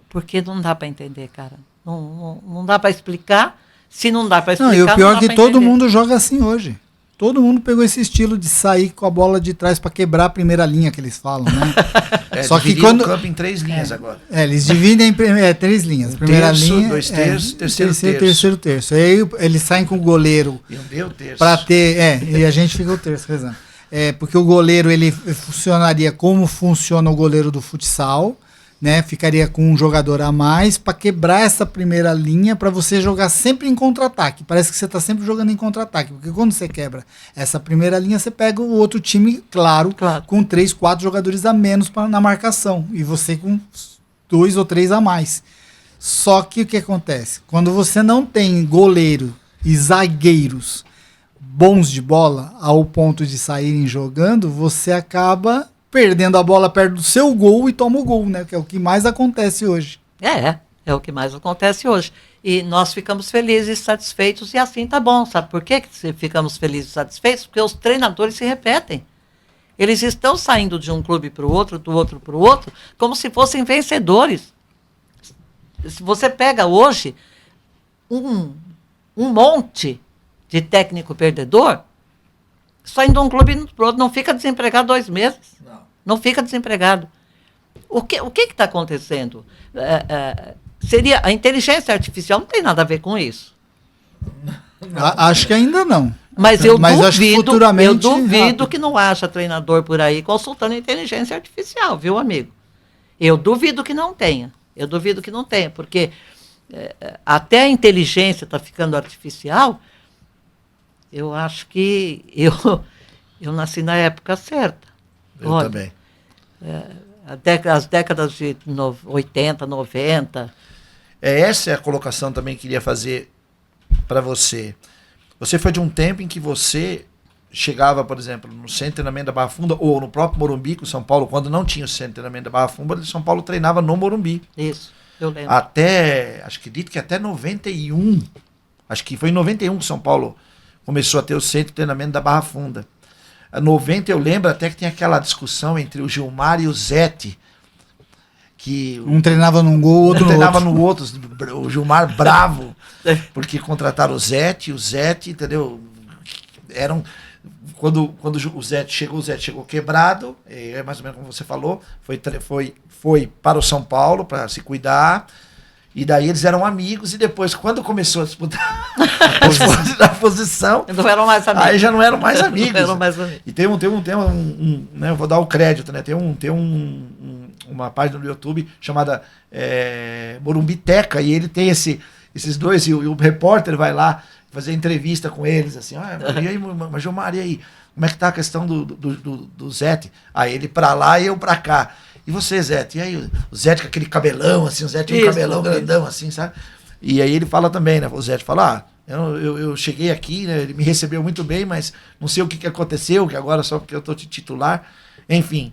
Porque não dá para entender, cara. Não dá para explicar. Se não dá para explicar, não, e o pior é que todo mundo joga assim hoje. Todo mundo pegou esse estilo de sair com a bola de trás para quebrar a primeira linha que eles falam, né? Só que quando o campo em 3 linhas agora. Eles dividem em 3 linhas. Primeira linha, 2 terços, terceiro terço. Aí eles saem com o goleiro para ter, e a gente fica o terço rezando. Porque o goleiro ele funcionaria como funciona o goleiro do futsal, né? Ficaria com um jogador a mais para quebrar essa primeira linha para você jogar sempre em contra-ataque. Parece que você está sempre jogando em contra-ataque, porque quando você quebra essa primeira linha, você pega o outro time, claro. Com 3, 4 jogadores a menos na marcação e você com 2 ou 3 a mais. Só que o que acontece? Quando você não tem goleiro e zagueiros bons de bola ao ponto de saírem jogando, você acaba perdendo a bola perto do seu gol e toma o gol, né? Que é o que mais acontece hoje. É o que mais acontece hoje. E nós ficamos felizes e satisfeitos, e assim tá bom. Sabe por quê que ficamos felizes e satisfeitos? Porque os treinadores se repetem. Eles estão saindo de um clube para o outro, do outro para o outro, como se fossem vencedores. Se você pega hoje um monte de técnico perdedor, saindo de um clube para o outro, não fica desempregado 2 meses. Não fica desempregado. O que está acontecendo? Seria a inteligência artificial, não tem nada a ver com isso. Acho que ainda não. Mas eu duvido, futuramente, que não haja treinador por aí consultando inteligência artificial, viu, amigo? Eu duvido que não tenha. Porque até a inteligência está ficando artificial. Eu acho que eu nasci na época certa. Eu também. As décadas de 80, 90. Essa é a colocação também que queria fazer para você. Você foi de um tempo em que você chegava, por exemplo, no centro de treinamento da Barra Funda, ou no próprio Morumbi, com o São Paulo, quando não tinha o centro de treinamento da Barra Funda, o São Paulo treinava no Morumbi. Isso, eu lembro. Acho que até 91. Acho que foi em 91 que o São Paulo começou a ter o centro de treinamento da Barra Funda. Em 90 eu lembro até que tem aquela discussão entre o Gilmar e o Zete, que um treinava num gol, o outro treinava no outro. O Gilmar bravo, porque contrataram o Zete, entendeu? Quando o Zete chegou quebrado, é mais ou menos como você falou, foi para o São Paulo para se cuidar. E daí eles eram amigos, e depois, quando começou a disputar a posição, não eram mais amigos. Aí já não eram mais amigos. Não eram mais amigos. E tem né, eu vou dar o crédito, né? Tem uma página no YouTube chamada Morumbiteca, e ele tem esses dois, e o repórter vai lá fazer entrevista com eles, assim, e aí, mas Gilmar, e aí? Como é que tá a questão do Zete? Aí ele pra lá e eu pra cá. E você, Zete? E aí, o Zete com aquele cabelão, assim, o Zete com um cabelão grandão, assim, sabe? E aí ele fala também, né? O Zete fala, Eu cheguei aqui, né, ele me recebeu muito bem, mas não sei o que aconteceu, que agora só porque eu estou titular. Enfim,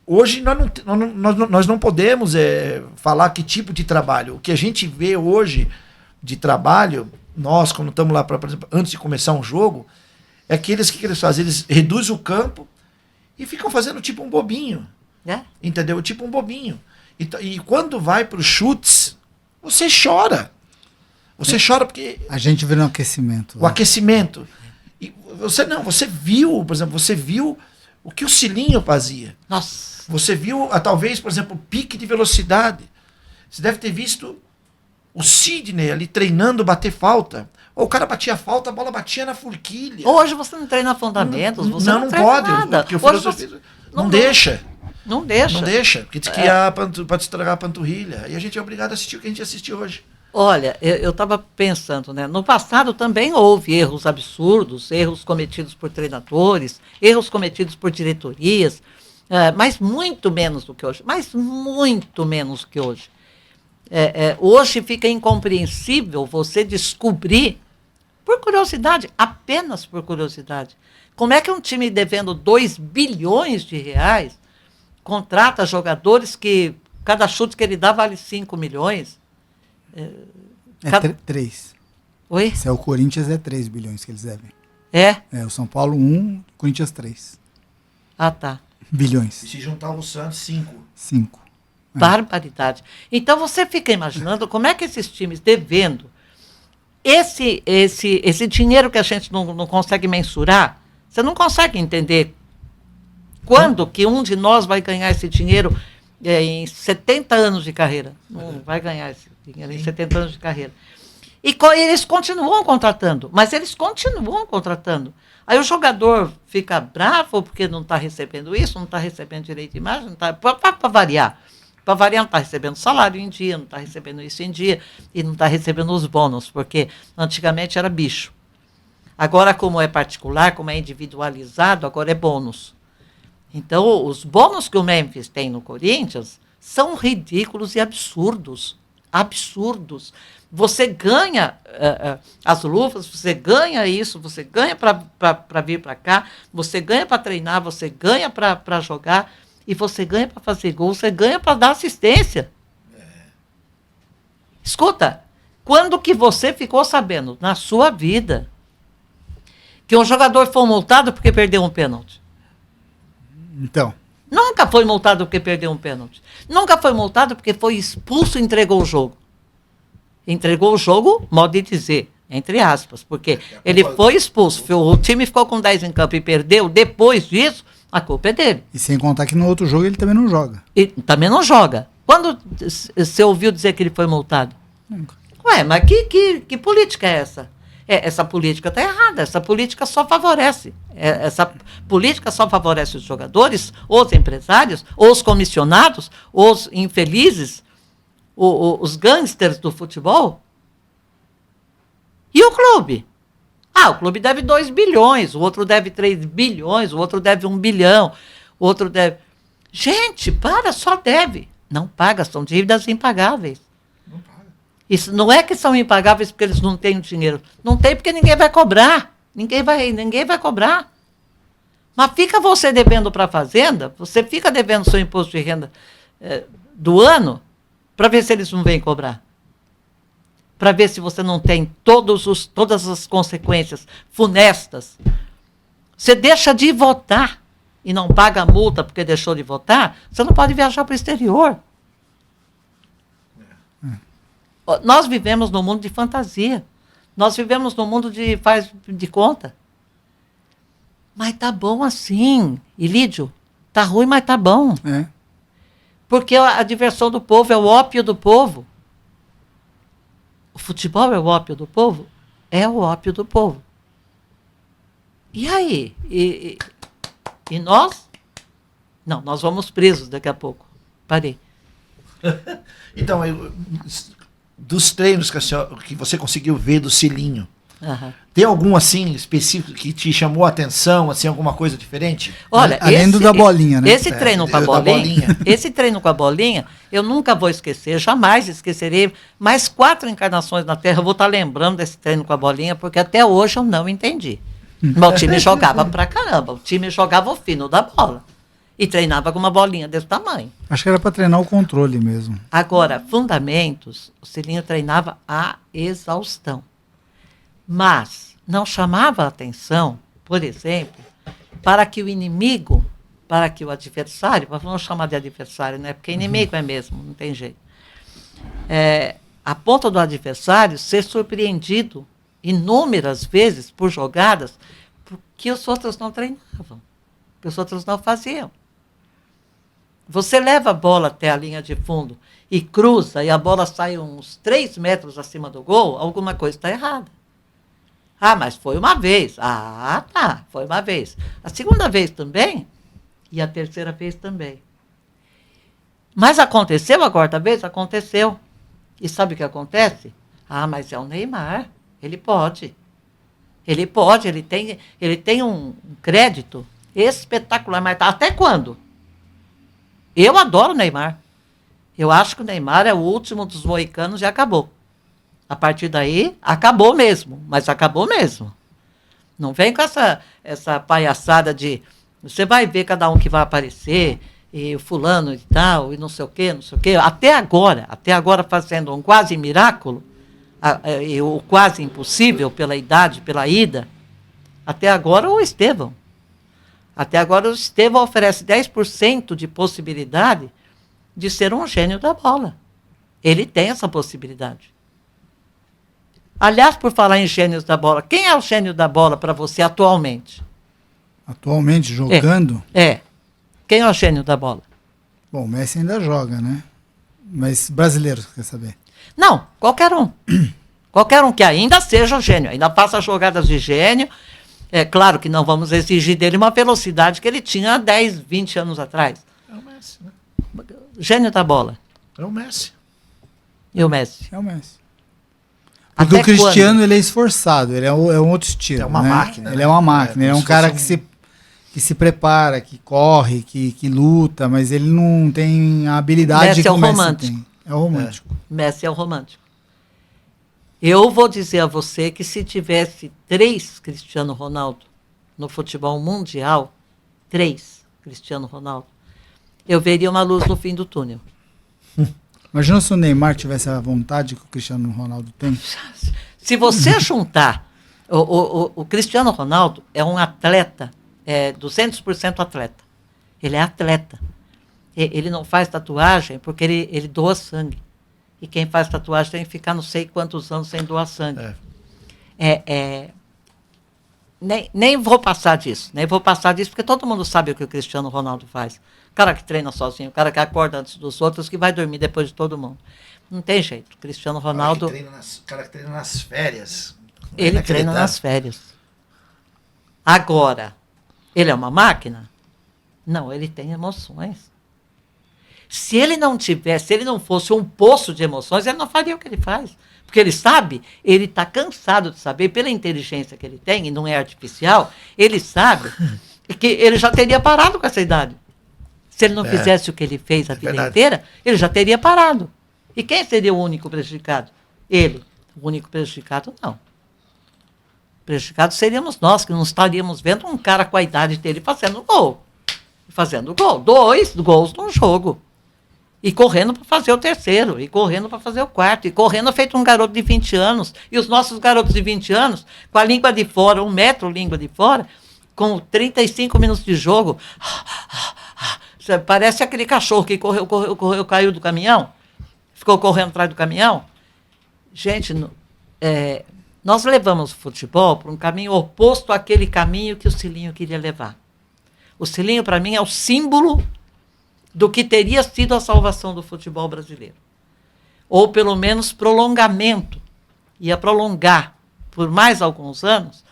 hoje nós não podemos falar que tipo de trabalho. O que a gente vê hoje de trabalho, nós, quando estamos lá, por exemplo, antes de começar um jogo, é que eles fazem? Eles reduzem o campo e ficam fazendo tipo um bobinho. Entendeu? Tipo um bobinho. E quando vai para os chutes, você chora. Você chora porque... A gente vê no aquecimento. O aquecimento. E você viu, por exemplo, o que o Cilinho fazia. Nossa. Você viu, talvez, por exemplo, o pique de velocidade. Você deve ter visto o Sidney ali treinando bater falta. Ou o cara batia falta, a bola batia na forquilha. Hoje você não treina fundamentos, você não treina pode, nada. Porque o filosofia não deixa. Não deixa. Não deixa, porque diz que pode estragar a panturrilha. E a gente é obrigado a assistir o que a gente assiste hoje. Olha, eu estava pensando, né? No passado também houve erros absurdos, erros cometidos por treinadores, erros cometidos por diretorias, mas muito menos do que hoje. Mas muito menos do que hoje. Hoje fica incompreensível você descobrir, por curiosidade, apenas por curiosidade, como é que um time devendo 2 bilhões de reais contrata jogadores que cada chute que ele dá vale 5 milhões. 3. Oi? Se é o Corinthians, é 3 bilhões que eles devem. O São Paulo 1, Corinthians 3. Ah, tá. Bilhões. E se juntar o Santos, 5. 5. Barbaridade. Então você fica imaginando como é que esses times devendo esse dinheiro que a gente não consegue mensurar, você não consegue entender quando que um de nós vai ganhar esse dinheiro em 70 anos de carreira. Não vai ganhar esse dinheiro em 70 anos de carreira. E eles continuam contratando, mas eles continuam contratando. Aí o jogador fica bravo porque não está recebendo isso, não está recebendo direito de imagem, para variar. Para variar, não está recebendo salário em dia, não está recebendo isso em dia, e não está recebendo os bônus, porque antigamente era bicho. Agora, como é particular, como é individualizado, agora é bônus. Então, os bônus que o Memphis tem no Corinthians são ridículos e absurdos. Absurdos. Você ganha as luvas, você ganha isso, você ganha para vir para cá, você ganha para treinar, você ganha para jogar, e você ganha para fazer gol, você ganha para dar assistência. Escuta, quando que você ficou sabendo, na sua vida, que um jogador foi multado porque perdeu um pênalti? Então. Nunca foi multado porque perdeu um pênalti. Nunca foi multado porque foi expulso e entregou o jogo. Entregou o jogo, modo de dizer, entre aspas, porque ele foi expulso, o time ficou com 10 em campo e perdeu, depois disso, a culpa é dele. E sem contar que no outro jogo ele também não joga. E também não joga. Quando você ouviu dizer que ele foi multado? Nunca. Ué, mas que política é essa? Essa política está errada, essa política só favorece. Essa política só favorece os jogadores, os empresários, os comissionados, os infelizes, os gangsters do futebol. E o clube? O clube deve 2 bilhões, o outro deve 3 bilhões, o outro deve 1 bilhão, o outro deve... Gente, só deve. Não paga, são dívidas impagáveis. Não paga. Isso não é que são impagáveis porque eles não têm dinheiro. Não tem porque ninguém vai cobrar. Ninguém vai cobrar. Mas fica você devendo para a fazenda, você fica devendo seu imposto de renda do ano, para ver se eles não vêm cobrar. Para ver se você não tem todas as consequências funestas. Você deixa de votar e não paga a multa porque deixou de votar, você não pode viajar para o exterior. Nós vivemos num mundo de fantasia. Nós vivemos num mundo de faz de conta. Mas tá bom assim. Ilídio, tá ruim, mas tá bom. Porque a diversão do povo é o ópio do povo. O futebol é o ópio do povo? É o ópio do povo. E aí? E nós? Não, nós vamos presos daqui a pouco. Parei. Então, dos treinos que você conseguiu ver do Cilinho, Aham. Tem algum, assim, específico que te chamou a atenção, assim, alguma coisa diferente? Olha, Além do da bolinha, né? Esse treino com a da bolinha, bolinha. esse treino com a bolinha, eu nunca vou esquecer, jamais esquecerei. Mais 4 encarnações na Terra eu vou estar lembrando desse treino com a bolinha, porque até hoje eu não entendi. Mas o time jogava pra caramba, o time jogava o fino da bola. E treinava com uma bolinha desse tamanho. Acho que era para treinar o controle mesmo. Agora, fundamentos, o Cilinho treinava a exaustão. Mas não chamava a atenção, por exemplo, para que o inimigo, para que o adversário, vamos chamar de adversário, né? Porque inimigo é mesmo, não tem jeito. A ponta do adversário ser surpreendido inúmeras vezes por jogadas que os outros não treinavam, que os outros não faziam. Você leva a bola até a linha de fundo e cruza e a bola sai uns 3 metros acima do gol, alguma coisa está errada. Ah, mas foi uma vez. Ah, tá, foi uma vez. A segunda vez também e a terceira vez também. Mas aconteceu a quarta vez? Aconteceu. E sabe o que acontece? Ah, mas é o Neymar. Ele pode. Ele pode, ele tem um crédito espetacular. Mas até quando? Eu adoro o Neymar. Eu acho que o Neymar é o último dos moicanos e acabou. A partir daí, acabou mesmo. Mas acabou mesmo. Não vem com essa palhaçada de... Você vai ver cada um que vai aparecer, e o fulano e tal, e não sei o quê, não sei o quê. Até agora fazendo um quase miraculo, e o quase impossível pela idade, pela ida, até agora o Estevão. Até agora o Estevão oferece 10% de possibilidade de ser um gênio da bola. Ele tem essa possibilidade. Aliás, por falar em gênios da bola, quem é o gênio da bola para você atualmente? Atualmente jogando? Quem é o gênio da bola? Bom, o Messi ainda joga, né? Mas brasileiro, quer saber? Não, qualquer um. Qualquer um que ainda seja gênio, ainda faça jogadas de gênio. É claro que não vamos exigir dele uma velocidade que ele tinha há 10, 20 anos atrás. É o Messi, né? Gênio da bola. É o Messi. E o Messi? É o Messi. Porque Até o Cristiano, quando? ele é esforçado, ele é um outro estilo. É uma né? máquina. Ele né? é uma máquina, ele é um cara como se que se prepara, que corre, que luta, mas ele não tem a habilidade Messi que é o o Messi romântico. tem. É o romântico. Messi é o romântico. Eu vou dizer a você que se tivesse 3 Cristiano Ronaldo no futebol mundial, 3 Cristiano Ronaldo, eu veria uma luz no fim do túnel. Imagina se o Neymar tivesse a vontade que o Cristiano Ronaldo tem. Se você juntar, o Cristiano Ronaldo é um atleta, 200% atleta. Ele é atleta. Ele não faz tatuagem porque ele doa sangue. E quem faz tatuagem tem que ficar não sei quantos anos sem doar sangue. Nem vou passar disso. Nem vou passar disso porque todo mundo sabe o que o Cristiano Ronaldo faz. O cara que treina sozinho, o cara que acorda antes dos outros, que vai dormir depois de todo mundo. Não tem jeito. O Cristiano Ronaldo... O cara que treina nas férias. Ele treina nas férias. Agora, ele é uma máquina? Não, ele tem emoções. Se ele não fosse um poço de emoções, ele não faria o que ele faz. Porque ele sabe, ele está cansado de saber, pela inteligência que ele tem, e não é artificial, ele sabe que ele já teria parado com essa idade. Se ele não fizesse o que ele fez a vida inteira, ele já teria parado. E quem seria o único prejudicado? Ele. O único prejudicado, não. Prejudicados seríamos nós, que não estaríamos vendo um cara com a idade dele fazendo gol. Fazendo gol. 2 gols num jogo. E correndo para fazer o terceiro, e correndo para fazer o quarto, e correndo feito um garoto de 20 anos. E os nossos garotos de 20 anos, com a língua de fora, 1 metro língua de fora, com 35 minutos de jogo, parece aquele cachorro que correu, caiu do caminhão, ficou correndo atrás do caminhão. Gente, nós levamos o futebol para um caminho oposto àquele caminho que o Cilinho queria levar. O Cilinho, para mim, é o símbolo do que teria sido a salvação do futebol brasileiro. Ou, pelo menos, prolongamento. Ia prolongar, por mais alguns anos,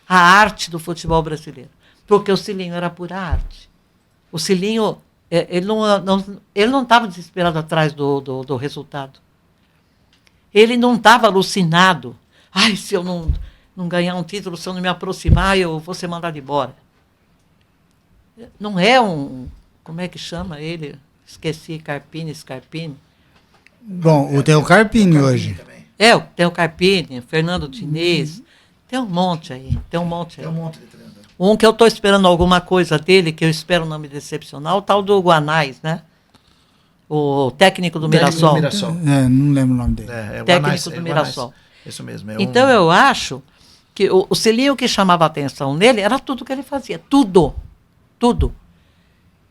a arte do futebol brasileiro. Porque o Cilinho era pura arte. O Cilinho, ele não estava desesperado atrás do resultado. Ele não estava alucinado. Ai, se eu não... não ganhar um título, se eu não me aproximar, eu vou ser mandado embora. Não é um... Como é que chama ele? Esqueci, Scarpini. Bom, tem o Carpini hoje. Também. Tem o Carpini, Fernando Diniz, tem um monte aí. Tem um monte de treinador. Um que eu estou esperando alguma coisa dele, que eu espero não me decepcionar, o tal do Guanais, né? O técnico do Mirassol. Não lembro o nome dele. Técnico do Mirassol. Isso mesmo. Então eu acho que o Cilinho, que chamava a atenção nele era tudo que ele fazia. Tudo.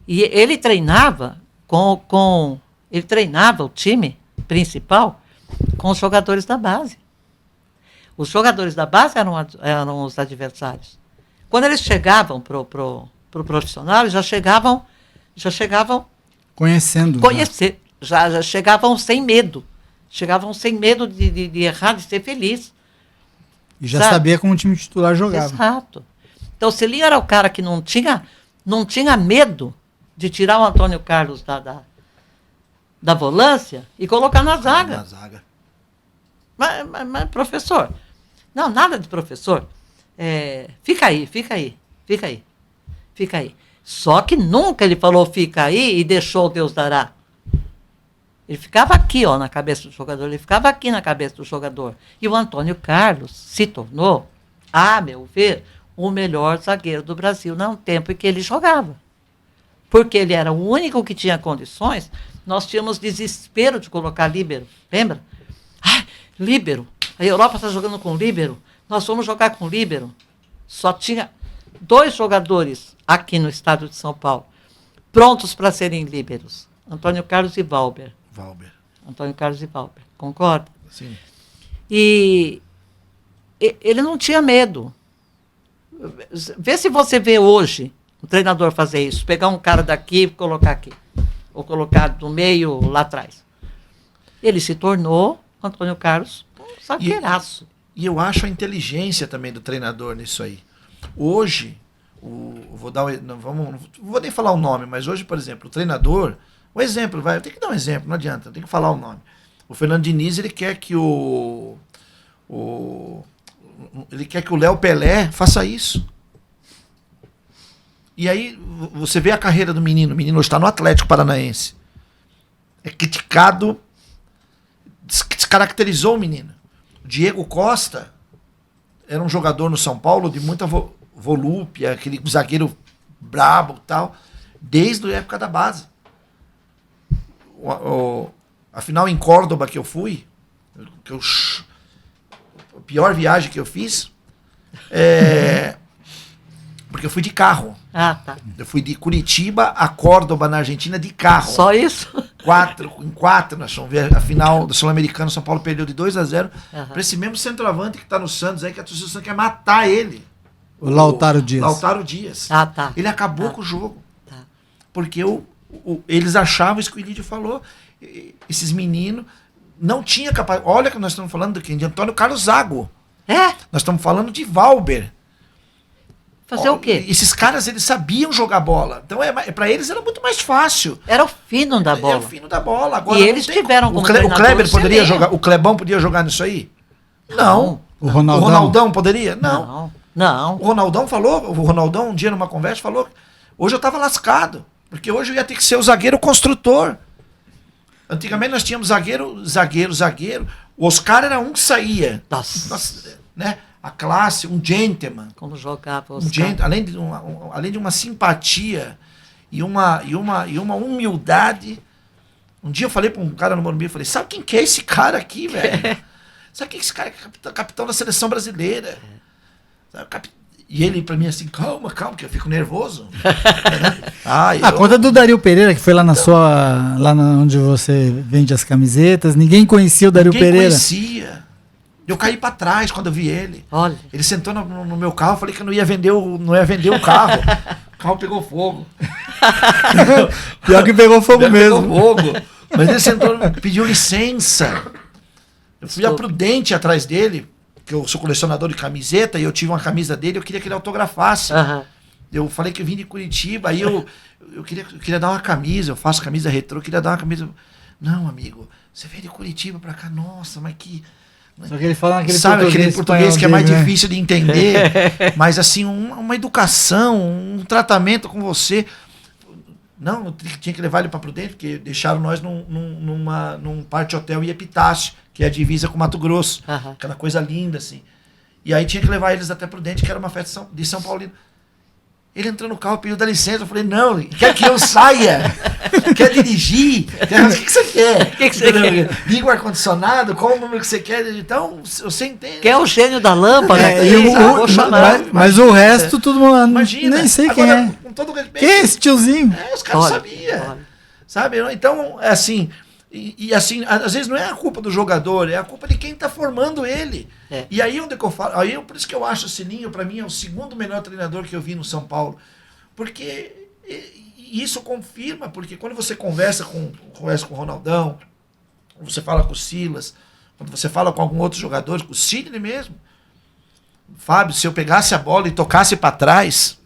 E ele treinava ele treinava o time principal com os jogadores da base. Os jogadores da base eram os adversários. Quando eles chegavam pro profissional, eles já chegavam Conhecendo. já chegavam sem medo. Chegavam sem medo de errar, de ser feliz. E já sabia como o time titular jogava. Exato. Então o Cilinho era o cara que não tinha medo de tirar o Antônio Carlos da volância e colocar na zaga. Mas, professor, não, nada de professor. Fica aí. Só que nunca ele falou fica aí e deixou Deus dará. Ele ficava aqui, na cabeça do jogador, ele ficava aqui na cabeça do jogador. E o Antônio Carlos se tornou, a meu ver, o melhor zagueiro do Brasil no tempo em que ele jogava. Porque ele era o único que tinha condições. Nós tínhamos desespero de colocar líbero, lembra? Líbero, a Europa está jogando com líbero, nós vamos jogar com líbero. Só tinha 2 jogadores aqui no estado de São Paulo, prontos para serem líberos, Antônio Carlos e Valber. Antônio Carlos e Valber, concorda? Sim. E ele não tinha medo. Vê se você vê hoje o treinador fazer isso, pegar um cara daqui e colocar aqui, ou colocar do meio lá atrás. Ele se tornou, Antônio Carlos, um zagueiraço. E eu acho a inteligência também do treinador nisso aí. Hoje, não vou nem falar o nome, mas hoje, por exemplo, o treinador, o exemplo, eu tenho que dar um exemplo, não adianta, eu tenho que falar o nome. O Fernando Diniz, ele quer que ele quer que o Léo Pelé faça isso. E aí você vê a carreira do menino. O menino hoje está no Atlético Paranaense. É criticado, descaracterizou o menino. O Diego Costa era um jogador no São Paulo de muita volúpia, aquele zagueiro brabo e tal, desde a época da base. Afinal, em Córdoba que eu fui, a pior viagem que eu fiz, porque eu fui de carro. Tá. Eu fui de Curitiba a Córdoba, na Argentina, de carro. Só isso? Em quatro, nós fomos ver a final do Sul-Americano. São Paulo perdeu de 2-0 para esse mesmo centroavante que está no Santos aí, que a torcida do Santos quer matar ele. O Lautaro Dias. Lautaro Dias. Tá. Ele acabou com o jogo. Tá. Porque eles achavam isso que o Ilídio falou. Esses meninos não tinham capacidade. Olha que nós estamos falando de Antônio Carlos Zago. Nós estamos falando de Valber. Fazer o quê? Esses caras, eles sabiam jogar bola. Então, para eles era muito mais fácil. Era o fino da bola. Era o fino da bola. Agora, e eles tiveram como o Kleber poderia excelente. jogar? O Clebão podia jogar nisso aí? Não. O Ronaldão? O Ronaldão poderia? Não. Não. O Ronaldão um dia numa conversa falou, hoje eu estava lascado, porque hoje eu ia ter que ser o zagueiro construtor. Antigamente nós tínhamos zagueiro. O Oscar era um que saía. Nossa. Né? A classe, um gentleman. Como jogava o Oscar. Além de uma simpatia e uma humildade. Um dia eu falei para um cara no Morumbi, eu falei, sabe quem que é esse cara aqui, velho? Sabe quem é esse cara que é capitão da seleção brasileira? E ele para mim assim, calma, que eu fico nervoso. Conta do Dario Pereira, que foi lá onde você vende as camisetas. Ninguém conhecia o Dario Pereira. Ninguém conhecia. Eu caí para trás quando eu vi ele. Olha. Ele sentou no meu carro, eu falei que eu não ia vender o carro. O carro pegou fogo. Pior que pegou fogo mesmo. Pegou fogo. Mas ele sentou, pediu licença. Eu fui a prudente atrás dele, que eu sou colecionador de camiseta, e eu tive uma camisa dele, eu queria que ele autografasse. Uhum. Eu falei que eu vim de Curitiba, aí eu queria dar uma camisa, eu faço camisa retrô, eu queria dar uma camisa. Não, amigo, você veio de Curitiba pra cá, nossa, mas que... Só que ele fala naquele sabe, aquele português que é mais dele, né? difícil de entender, mas assim, uma educação, um tratamento com você. Não, tinha que levar ele para Prudente, porque deixaram nós num parte hotel em Epitácio, que é a divisa com Mato Grosso. Aquela coisa linda, assim. E aí tinha que levar eles até Prudente, que era uma festa de São Paulino. Ele entrou no carro, pediu da licença. Eu falei, não, quer que eu saia? Quer dirigir? O que você quer? O que você quer? Liga o ar-condicionado, qual o número que você quer? Então, você entende. Que é o gênio da lâmpada. Mas o resto, todo mundo. Imagina. Nem sei Agora, quem é. Com todo respeito. Quem é esse tiozinho? Os caras sabiam. Sabe? Então, é assim. E assim, às vezes não é a culpa do jogador, é a culpa de quem está formando ele. E aí onde que eu falo, por isso que eu acho o Silinho, para mim, é o segundo melhor treinador que eu vi no São Paulo. Porque isso confirma, porque quando você conversa com o Ronaldão, quando você fala com o Silas, quando você fala com algum outro jogador, com o Sidney mesmo, Fábio, se eu pegasse a bola e tocasse para trás,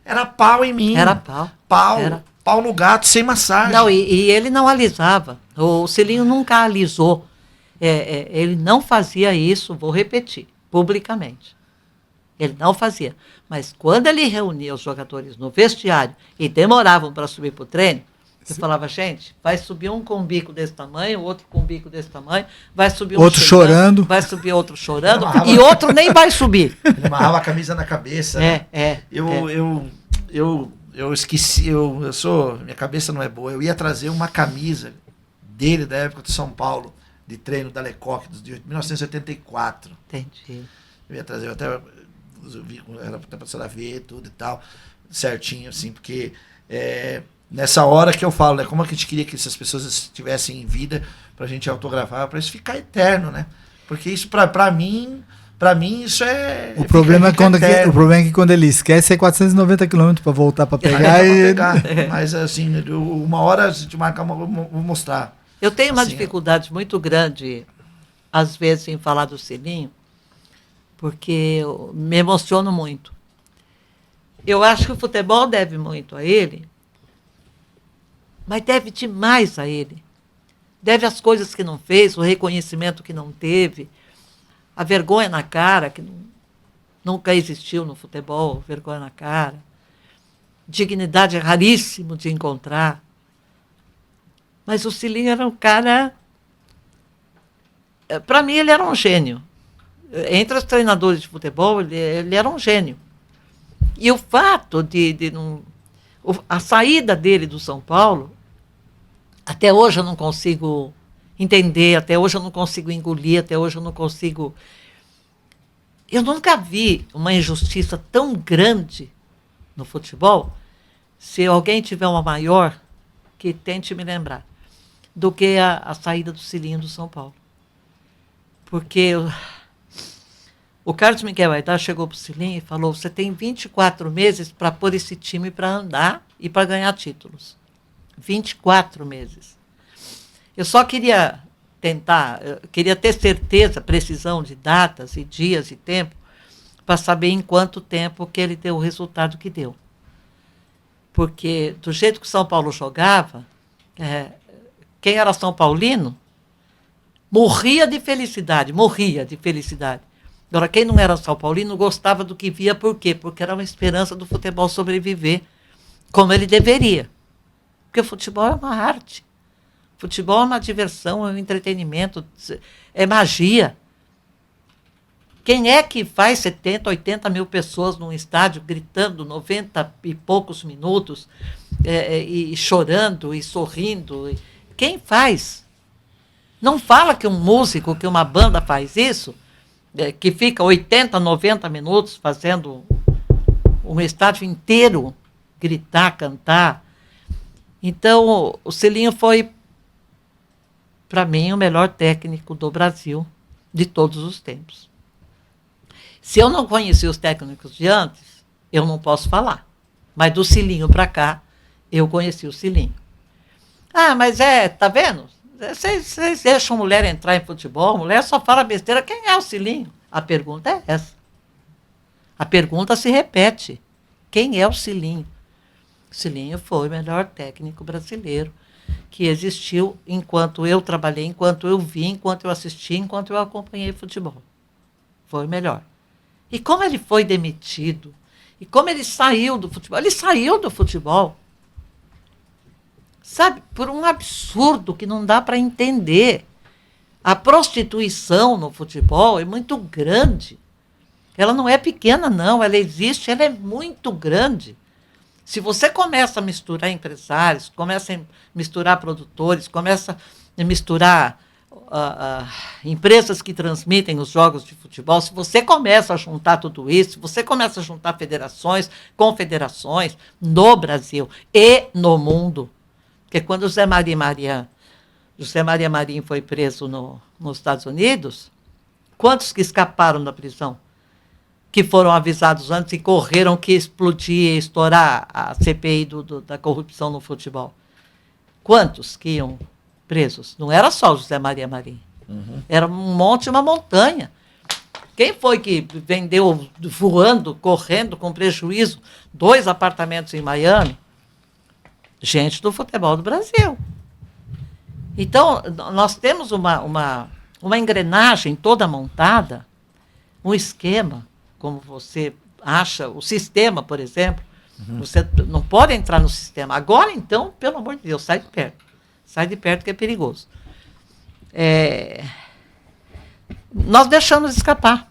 era pau em mim. Era pau. Pau no gato, sem massagem. Não, e ele não alisava. O Silinho nunca alisou. Ele não fazia isso, vou repetir, publicamente. Ele não fazia. Mas quando ele reunia os jogadores no vestiário e demoravam para subir para o treino, eu falava, gente, vai subir um com um bico desse tamanho, outro com um bico desse tamanho, vai subir um outro chorando, vai subir outro chorando, e outro nem vai subir. Ele amarrava a camisa na cabeça. Eu esqueci, minha cabeça não é boa. Eu ia trazer uma camisa dele da época do São Paulo, de treino da Lecoq, de 1984. Entendi. Eu ia trazer, era até pra senhora ver tudo e tal, certinho, assim, porque nessa hora que eu falo, né, como é que a gente queria que essas pessoas estivessem em vida pra gente autografar, pra isso ficar eterno, né? Porque isso pra mim isso é... O problema é que quando ele esquece é 490 km para voltar para pegar. Mas assim, uma hora a gente marcar, vou mostrar. Eu tenho uma assim, dificuldade muito grande, às vezes, em falar do Silinho, porque eu me emociono muito. Eu acho que o futebol deve muito a ele, mas deve demais a ele. Deve as coisas que não fez, o reconhecimento que não teve, a vergonha na cara, que nunca existiu no futebol, vergonha na cara. Dignidade é raríssimo de encontrar. Mas o Silinho era um cara... Para mim, ele era um gênio. Entre os treinadores de futebol, ele era um gênio. E o fato a saída dele do São Paulo, até hoje eu não consigo entender, até hoje eu não consigo engolir, até hoje eu não consigo... Eu nunca vi uma injustiça tão grande no futebol, se alguém tiver uma maior, que tente me lembrar, do que a saída do Silinho do São Paulo. Porque o Carlos Miguel Aidar chegou para o Silinho e falou, você tem 24 meses para pôr esse time para andar e para ganhar títulos. 24 meses. Eu só queria queria ter certeza, precisão de datas e dias e tempo, para saber em quanto tempo que ele deu o resultado que deu. Porque, do jeito que o São Paulo jogava, quem era São Paulino morria de felicidade. Agora, quem não era São Paulino gostava do que via, por quê? Porque era uma esperança do futebol sobreviver como ele deveria. Porque o futebol é uma arte. Futebol é uma diversão, é um entretenimento, é magia. Quem é que faz 70, 80 mil pessoas num estádio gritando 90 e poucos minutos e chorando e sorrindo? Quem faz? Não fala que um músico, que uma banda faz isso, que fica 80, 90 minutos fazendo um estádio inteiro gritar, cantar. Então, o Silinho foi, para mim, o melhor técnico do Brasil de todos os tempos. Se eu não conheci os técnicos de antes, eu não posso falar. Mas do Silinho para cá, eu conheci o Silinho. Ah, mas tá vendo? Vocês deixam mulher entrar em futebol, mulher só fala besteira. Quem é o Silinho? A pergunta é essa. A pergunta se repete. Quem é o Silinho? O Silinho foi o melhor técnico brasileiro que existiu enquanto eu trabalhei, enquanto eu vi, enquanto eu assisti, enquanto eu acompanhei futebol. Foi o melhor. E como ele foi demitido, e como ele saiu do futebol. Ele saiu do futebol, sabe, por um absurdo que não dá para entender. A prostituição no futebol é muito grande. Ela não é pequena, não. Ela existe, ela é muito grande. Se você começa a misturar empresários, começa a misturar produtores, começa a misturar empresas que transmitem os jogos de futebol, se você começa a juntar tudo isso, se você começa a juntar federações, confederações no Brasil e no mundo, porque quando José Maria Marinho foi preso nos Estados Unidos, quantos que escaparam da prisão? Que foram avisados antes e correram que explodir, estourar a CPI da corrupção no futebol. Quantos que iam presos? Não era só o José Maria Marinho. Era um monte, uma montanha. Quem foi que vendeu voando, correndo, com prejuízo, 2 apartamentos em Miami? Gente do futebol do Brasil. Então, nós temos uma engrenagem toda montada, um esquema, como você acha, o sistema, por exemplo, você não pode entrar no sistema. Agora, então, pelo amor de Deus, sai de perto. Sai de perto que é perigoso. Nós deixamos escapar.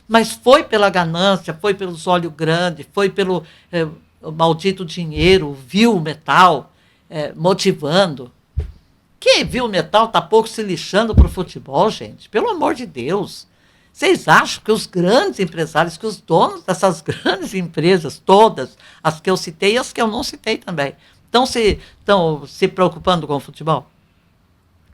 Mas foi pela ganância, foi pelos olhos grandes, foi pelo o maldito dinheiro, viu o metal, motivando. Quem viu o metal está pouco se lixando para o futebol, gente. Pelo amor de Deus. Vocês acham que os grandes empresários, que os donos dessas grandes empresas, todas, as que eu citei e as que eu não citei também, estão se preocupando com o futebol?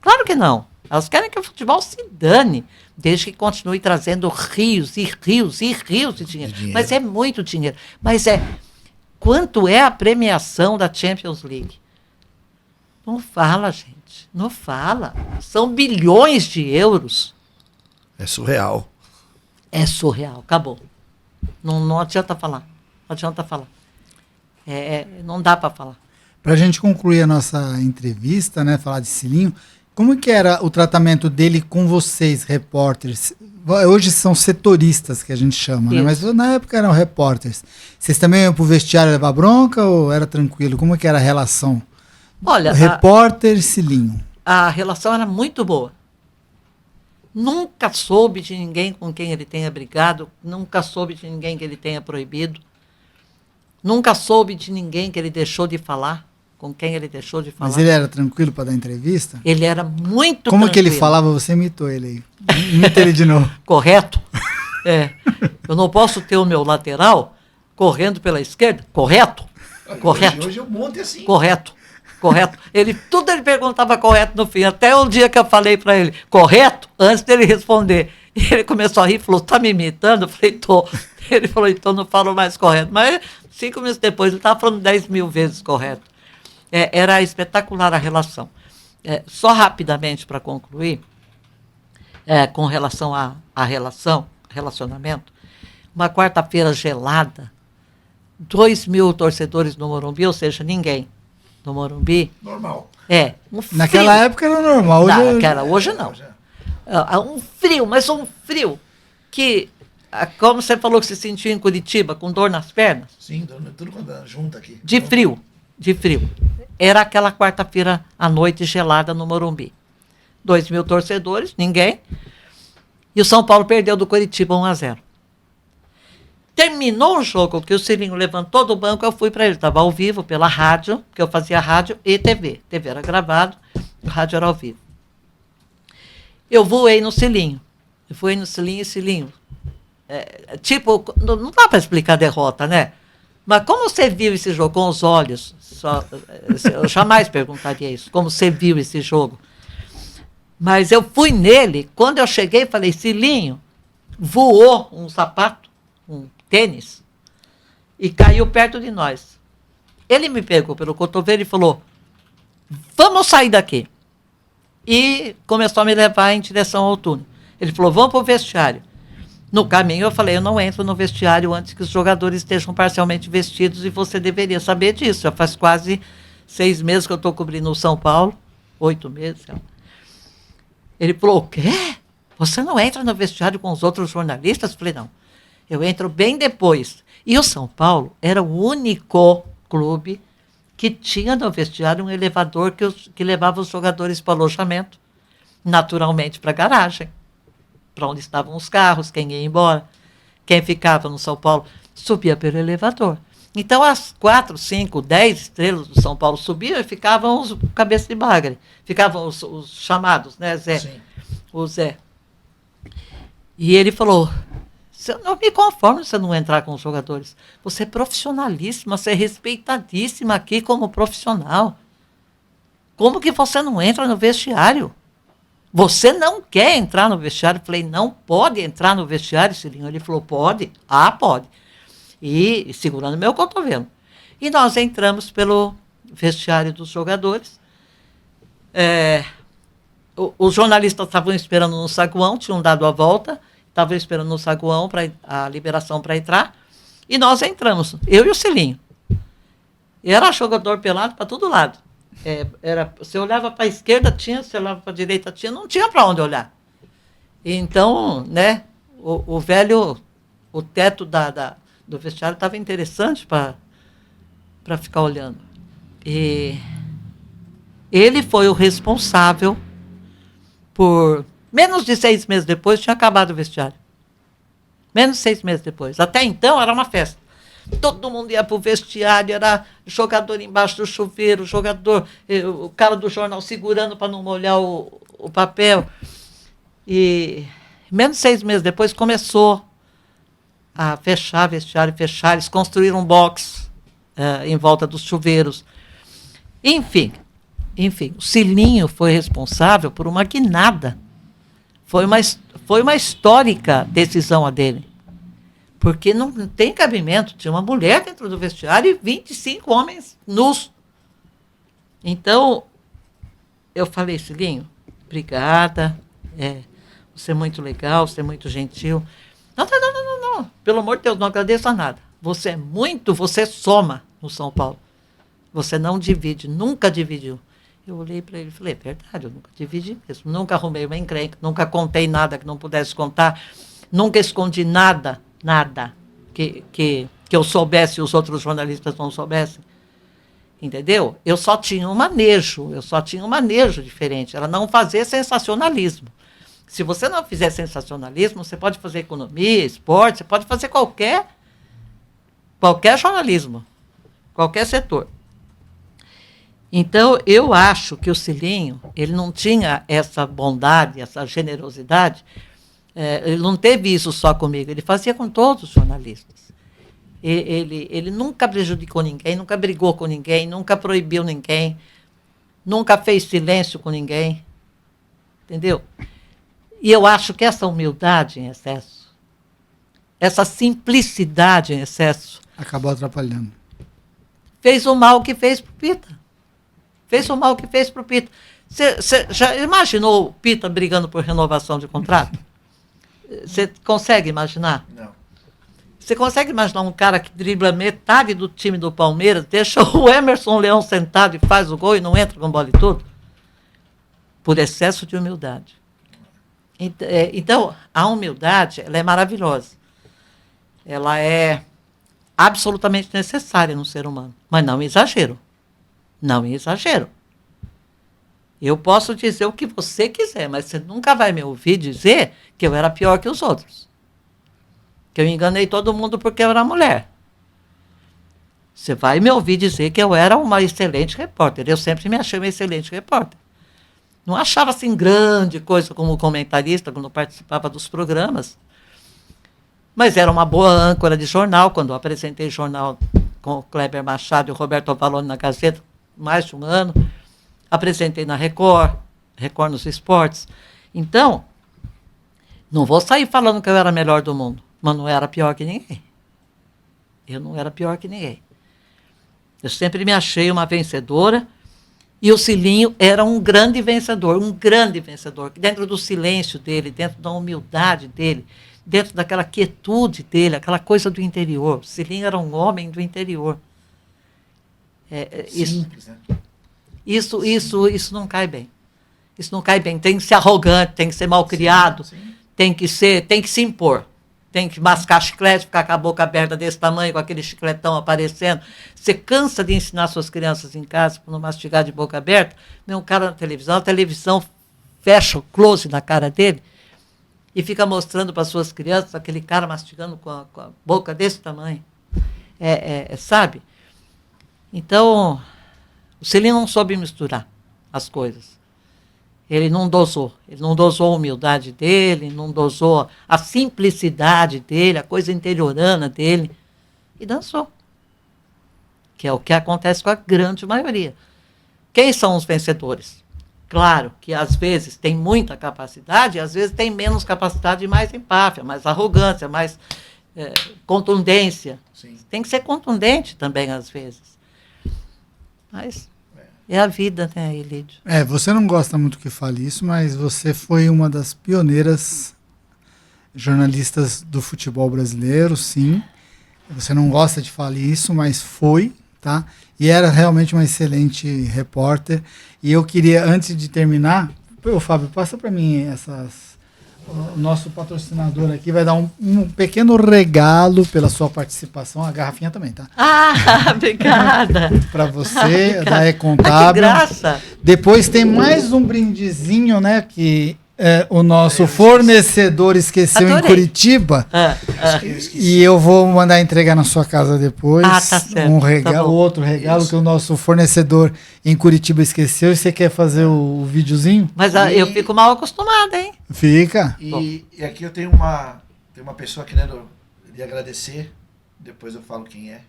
Claro que não. Elas querem que o futebol se dane, desde que continue trazendo rios e rios e rios de dinheiro. Mas é muito dinheiro. Mas quanto é a premiação da Champions League? Não fala, gente. Não fala. São bilhões de euros. É surreal. É surreal. Acabou. Não adianta falar. Não adianta falar. Não dá para falar. Para a gente concluir a nossa entrevista, né, falar de Cilinho, como que era o tratamento dele com vocês, repórteres? Hoje são setoristas, que a gente chama, né? Mas na época eram repórteres. Vocês também iam para o vestiário levar bronca ou era tranquilo? Como que era a relação? Olha, repórter Cilinho. A relação era muito boa. Nunca soube de ninguém com quem ele tenha brigado, nunca soube de ninguém que ele tenha proibido, nunca soube de ninguém que ele deixou de falar, com quem ele deixou de falar. Mas ele era tranquilo para dar entrevista? Ele era muito Como tranquilo. que ele falava? Você imitou ele aí. Imita ele de novo. Correto? Eu não posso ter o meu lateral correndo pela esquerda? Correto? Correto. Hoje eu monto assim. Correto. Tudo ele perguntava correto no fim, até o dia que eu falei para ele, correto? Antes dele responder. E ele começou a rir, falou, tá me imitando? Eu falei, tô. Ele falou, então não falo mais correto. Mas 5 minutos depois, ele estava falando 10 mil vezes correto. Era espetacular a relação. Só rapidamente para concluir, com relação à relacionamento, uma quarta-feira gelada, 2 mil torcedores no Morumbi, ou seja, ninguém. No Morumbi. Normal. Um frio. Naquela época era normal. Hoje não. Um frio, mas um frio que, como você falou que se sentiu em Curitiba, com dor nas pernas. Sim, tudo junto aqui. De frio. Era aquela quarta-feira à noite gelada no Morumbi. 2 mil torcedores, ninguém. E o São Paulo perdeu do Curitiba 1-0. Terminou o jogo, que o Cilinho levantou do banco, eu fui para ele. Estava ao vivo pela rádio, porque eu fazia rádio e TV. TV era gravado, o rádio era ao vivo. Eu voei no Cilinho. Cilinho. Não dá para explicar a derrota, né? Mas como você viu esse jogo com os olhos? Eu jamais perguntaria isso. Como você viu esse jogo? Mas eu fui nele, quando eu cheguei, falei, Cilinho, voou um sapato, um tênis, e caiu perto de nós. Ele me pegou pelo cotovelo e falou, vamos sair daqui. E começou a me levar em direção ao túnel. Ele falou, vamos para o vestiário. No caminho eu falei, eu não entro no vestiário antes que os jogadores estejam parcialmente vestidos e você deveria saber disso. Já faz quase 6 meses que eu estou cobrindo o São Paulo, 8 meses. Ele falou, o quê? Você não entra no vestiário com os outros jornalistas? Eu falei, não, eu entro bem depois. E o São Paulo era o único clube que tinha no vestiário um elevador que levava os jogadores para o alojamento, naturalmente para a garagem, para onde estavam os carros, quem ia embora. Quem ficava no São Paulo subia pelo elevador. Então, as 4, 5, 10 estrelas do São Paulo subiam e ficavam os cabeça de bagre. Ficavam os chamados, né, Zé? Sim. O Zé. E ele falou, eu não me conformo se você não entrar com os jogadores. Você é profissionalíssima, você é respeitadíssima aqui como profissional. Como que você não entra no vestiário? Você não quer entrar no vestiário? Eu falei, não pode entrar no vestiário, Cilinho. Ele falou, pode? Ah, pode. E segurando meu cotovelo. E nós entramos pelo vestiário dos jogadores. Os jornalistas estavam esperando no saguão, tinham dado a volta, estavam esperando no saguão para a liberação para entrar. E nós entramos, eu e o Cilinho. E era jogador pelado para todo lado. Você olhava para a esquerda, tinha, você olhava para a direita, tinha, não tinha para onde olhar. Então, né, o teto do vestiário estava interessante para ficar olhando. E ele foi o responsável por... Menos de 6 meses depois, tinha acabado o vestiário. Menos de 6 meses depois. Até então, era uma festa. Todo mundo ia para o vestiário, era jogador embaixo do chuveiro, o cara do jornal segurando para não molhar o papel. E menos de 6 meses depois começou a fechar vestiário, eles construíram um box em volta dos chuveiros. Enfim, o Cilinho foi responsável por uma guinada. Foi uma histórica decisão a dele. Porque não tem cabimento, tinha uma mulher dentro do vestiário e 25 homens nus. Então, eu falei, Cilinho, obrigada, você é muito legal, você é muito gentil. Não, pelo amor de Deus, não agradeça nada. Você soma no São Paulo. Você não divide, nunca dividiu. Eu olhei para ele e falei, é verdade, eu nunca dividi mesmo. Nunca arrumei uma encrenca, nunca contei nada que não pudesse contar, nunca escondi nada que eu soubesse e os outros jornalistas não soubessem. Entendeu? Eu só tinha um manejo diferente. Era não fazer sensacionalismo. Se você não fizer sensacionalismo, você pode fazer economia, esporte, você pode fazer qualquer jornalismo, qualquer setor. Então, eu acho que o Cilinho, ele não tinha essa bondade, essa generosidade, ele não teve isso só comigo, ele fazia com todos os jornalistas. Ele nunca prejudicou ninguém, nunca brigou com ninguém, nunca proibiu ninguém, nunca fez silêncio com ninguém. Entendeu? E eu acho que essa humildade em excesso, essa simplicidade em excesso... Acabou atrapalhando. Fez o mal que fez para o Pita. Você já imaginou o Pita brigando por renovação de contrato? Você consegue imaginar? Não. Você consegue imaginar um cara que dribla metade do time do Palmeiras, deixa o Emerson Leão sentado e faz o gol e não entra com bola e tudo? Por excesso de humildade. Então, a humildade, ela é maravilhosa. Ela é absolutamente necessária no ser humano. Mas não em exagero. Não em exagero. Eu posso dizer o que você quiser, mas você nunca vai me ouvir dizer que eu era pior que os outros. Que eu enganei todo mundo porque eu era mulher. Você vai me ouvir dizer que eu era uma excelente repórter. Eu sempre me achei uma excelente repórter. Não achava assim grande coisa como comentarista quando participava dos programas. Mas era uma boa âncora de jornal, quando eu apresentei jornal com o Kleber Machado e o Roberto Avalone na Gazeta, mais de um ano. Apresentei na Record nos esportes. Então, não vou sair falando que eu era a melhor do mundo, mas não era pior que ninguém. Eu não era pior que ninguém. Eu sempre me achei uma vencedora e o Cilinho era um grande vencedor, dentro do silêncio dele, dentro da humildade dele, dentro daquela quietude dele, aquela coisa do interior. O Cilinho era um homem do interior. Simples, né? Isso não cai bem. Isso não cai bem. Tem que ser arrogante, tem que ser malcriado, tem que se impor. Tem que mascar chiclete, ficar com a boca aberta desse tamanho, com aquele chicletão aparecendo. Você cansa de ensinar suas crianças em casa para não mastigar de boca aberta, vem um cara na televisão, a televisão fecha o close na cara dele e fica mostrando para suas crianças aquele cara mastigando com a boca desse tamanho. Sabe? Então, o Celino não soube misturar as coisas. Ele não dosou a humildade dele, não dosou a simplicidade dele, a coisa interiorana dele, e dançou. Que é o que acontece com a grande maioria. Quem são os vencedores? Claro que às vezes tem muita capacidade, às vezes tem menos capacidade e mais empáfia, mais arrogância, mais contundência. Sim. Tem que ser contundente também às vezes. Mas é a vida, né, Elídio? Você não gosta muito que fale isso, mas você foi uma das pioneiras jornalistas do futebol brasileiro, sim. Você não gosta de falar isso, mas foi, tá? E era realmente uma excelente repórter. E eu queria, antes de terminar, Fábio, passa para mim o nosso patrocinador aqui vai dar um pequeno regalo pela sua participação. A garrafinha também, tá? Obrigada. Para você, da E-Contábil. Que graça. Depois tem mais um brindezinho, né? Que o nosso fornecedor esqueceu. Adorei. Em Curitiba. E eu vou mandar entregar na sua casa depois. Tá certo. Um regalo, tá, outro regalo que o nosso fornecedor em Curitiba esqueceu. E você quer fazer o videozinho? Mas eu fico mal acostumada, hein? Fica. E aqui eu tenho uma pessoa querendo lhe agradecer. Depois eu falo quem é.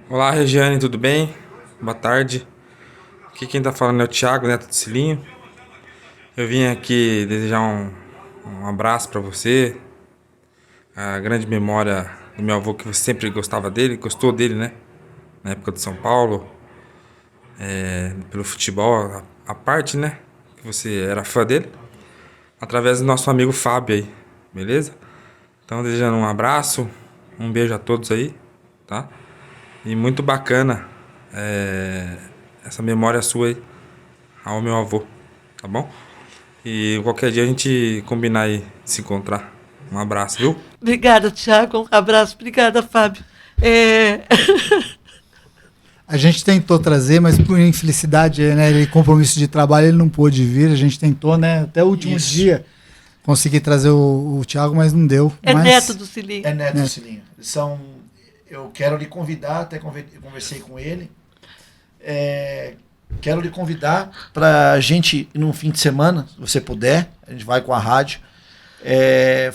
Olá, Regiane, tudo bem? Boa tarde. Aqui quem tá falando é o Thiago, neto do Cilinho. Eu vim aqui desejar um abraço para você. A grande memória do meu avô, que você sempre gostou dele, né? Na época do São Paulo. Pelo futebol, a parte, né? Que você era fã dele. Através do nosso amigo Fábio aí, beleza? Então, desejando um abraço, um beijo a todos aí, tá? E muito bacana essa memória sua aí ao meu avô, tá bom? E qualquer dia a gente combinar aí de se encontrar. Um abraço, viu? Obrigada, Thiago. Um abraço. Obrigada, Fábio. A gente tentou trazer, mas por infelicidade, né, ele compromisso de trabalho, ele não pôde vir. A gente tentou, né, até o último dia conseguir trazer o Thiago, mas não deu. Neto do Cilinho. É neto do Cilinho. Eu quero lhe convidar, até conversei com ele. Quero lhe convidar para a gente, num fim de semana, se você puder, a gente vai com a rádio.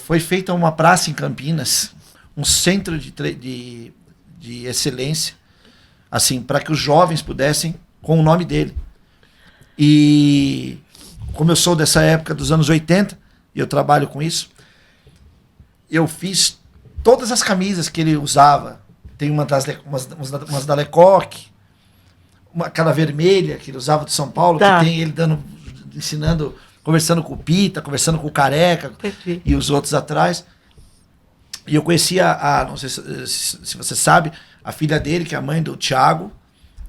Foi feita uma praça em Campinas, um centro de excelência, assim, para que os jovens pudessem, com o nome dele. E como eu sou dessa época dos anos 80, e eu trabalho com isso, eu fiz todas as camisas que ele usava. Tem umas da Lecoq, aquela vermelha que ele usava de São Paulo, que tem ele ensinando, conversando com o Pita, conversando com o Careca. Entendi. E os outros atrás. E eu conhecia não sei se você sabe, a filha dele, que é a mãe do Thiago,